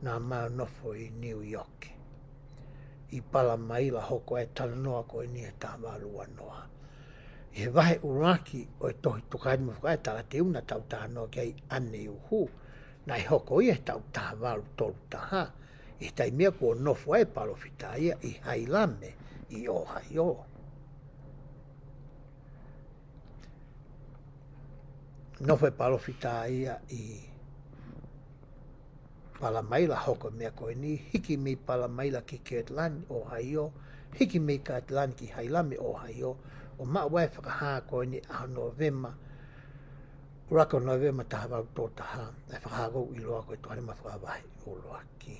nā mau nofo i New York. I pala maila hoko e tala noa koe ni e tā walua noa. I he wahe uraki o e tohi tukai mo whakai tala te una tau tā noa kei ane uhu, na i hoko ia tau tā walu tolu taha, i tai mea kua nofo e palofita ia i hailame i o hai o. Nofo e palofita ia i palamaila hoko mea koe ni, hiki mei palamaila ki Kirtland o haio, hiki mei Kirtland ki hailame o haio, o maa wai whakahaa koe ni a Novema, uraka Novema taha wau tō taha, e whakahaa kou i loa koe tuare ma whakawahi o loa ki.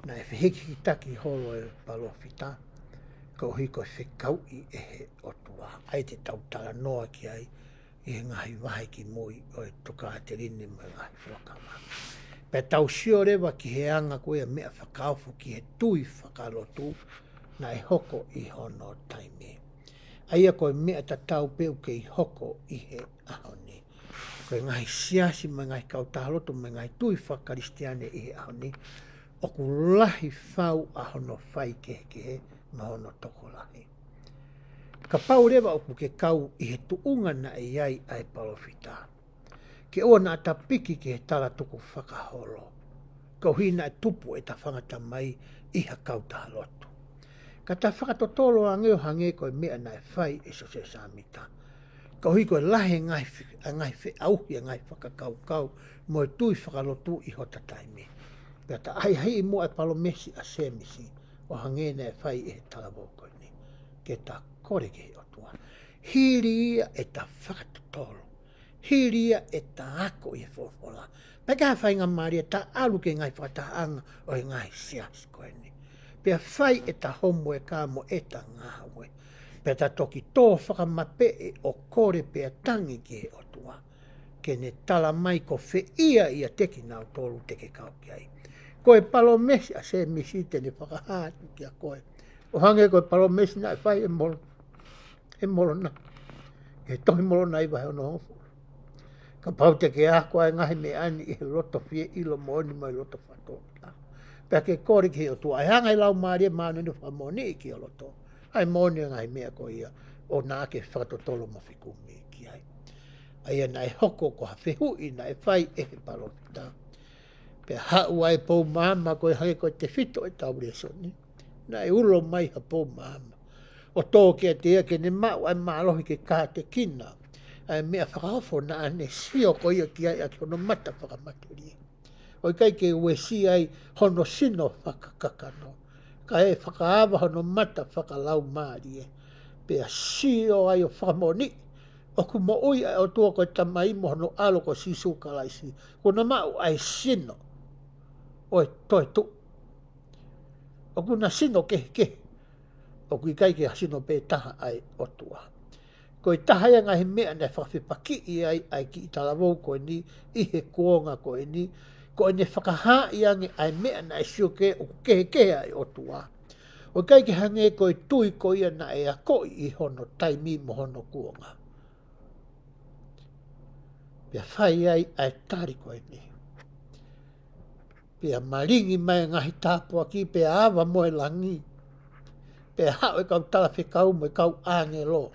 Na e whihiki ki taki holo e palofita, ko hui koe whikau i ehe o tua, ai te tautala noa ki ai, i he ngahi wahi ki mui o e tuka te rini mo ngahi whakama. Pe tau sio rewa ki he anga koe a mea whakaufu ki he tui whakalotu na e hoko i hono taimi. Aia koe mea ta tau peu ke i hoko i he ahoni. Koe ngahi siasi mo ngahi kautahalotu mo ngahi tui whakaristiane i he ahoni, o ku lahi whau ahono whai kehe ma hono toko lahi. Ka pau rewa opu ke kau i he tuunga na e iai ai palofita. Ke oa na ata piki ke he tala tuku whakaholo. Kau hina e tupu e ta whangata mai i ha kautahalotu. Ka ta whakatotolo a ngeo hange koe mea na e whai e so se samita. Kau hui koe lahe ngai whi auhi a ngai whakakaukau mo e tui whakalotu i hota taimi. Pea ta ai hei mo e palomesi a semisi o hange na e whai e he tala koe ni. Ke ta kore ke o tua. Hiri ia e ta whakatotolo. Hiri ia e ta ako i e whofola. Peka whai ngā maria ta alu ke ngai whakataanga o e ngai sias koe ni. Pea whai e ta homo e kā mo e ta ngāwe. Pea ta toki tō whakamape e o kore pea tangi ke o tua. Ke ne tala mai ko whi ia teki nau tolu teke kau ki ai. Koe palomesi a se misi te ne whakahātu ki a koe. O hange koe palomesi na e whai e molo. E molo na. E tohi molo na iwa he ono hofu. Ka pau te ke ako ai ngahi me ani i he loto fie ilo mooni mai loto whatota. Pea ke kore ki o tua. Ai hanga i lau maari e maano ni whamoni i ki o loto. Ai mooni a ngahi mea ko ia. O nā ke whakatotolo mawhikumi ki ai. Ai ana e hoko ko hawhihu i na e whai e he palofita. Pea hau ai pou maama koe hange koe te whito e tau resoni. Na e ulo mai ha pou maama. O tō ke te ea ke ne mau ai maalohi ke kā te kina. Ai mea whakahofo na ane sio ko ia ki ai a ki ono mata whakamaturi. O i kai ke uesi ai hono sino whakakakano. Ka e whakaawa hono mata whakalau maari e. Pea sio ai o whakamoni. O ku mo ui ai o tua koe tamai mo hono alo ko sisu kalaisi. Kuna mau ai sino. Oi toi tu. O kuna sino ke. O kui kai ke sino pe taha ai o tua. Ko i taha ia ngahi mea ne whawhipaki i ai ki i talavou koe ni, i he kuonga koe ni, ko i ne whakaha i ange ai mea na e sio ke o kehe ai o tua. O kai ke hange koe tui ko ia na e a koi I hono taimi mo hono kuonga. Pia whai ai ai tari koe ni. Pia maringi mai ngahi tāpua ki pia awa moe langi. Pia hao e kau tala whikau mo e kau ānge lo.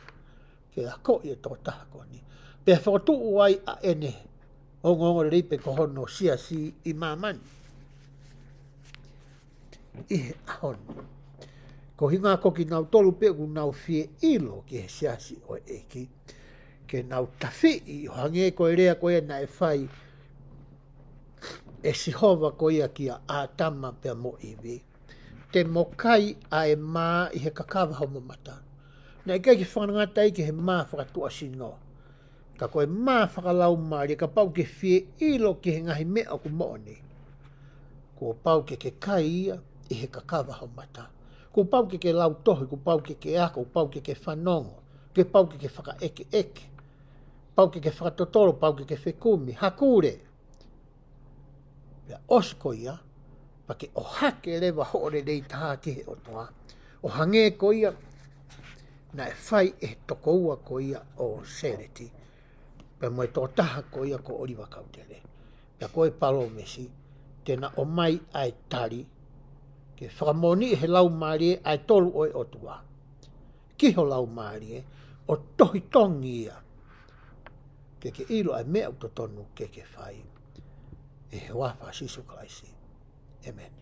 Pia koi e tō taha koe ni. Pia whakotu ai a ene. O ngongo ripe ko hono sia si I mamani. Ihe ahono. Ko hinga koki nau tolu pe ku nau fie ilo ki he siasi o eki. Ke nau tawhi I hange ko e rea ko e na e whai e sihova ko ia ki a ātama pia mo iwi. Te mokai a e mā I he kakawa homo mata. Na e kai ki whanangata I ki he mā whakatua sino. Ka koe mā whakalau maari ka pau ke fie ilo ki he ngahi mea o ku mooni. Ko pau ke kai ia I he kakawa homo mata. Ko pau ke lau tohi, ko pau ke ako, ko pau ke whanongo, ke pau ke whaka eke. Pau ke whakatotoro, pau ke whekumi, hakure. Pia osko ia, pa ke o hake lewa hoore rei taha ki he otoa. O hange ko ia, na e whai e toko ua ko ia o sereti. Pia moe tō taha ko ia ko oriwa kautere. Pia koe palo mesi, tena o mai ai tari, ke whakamoni he lau maari ai tolu oi otua. Kiho lau maari o tohi tongi ia. Ke ilo ai mea utotonu ke whai. E he wafa sisu klaisi. Amen.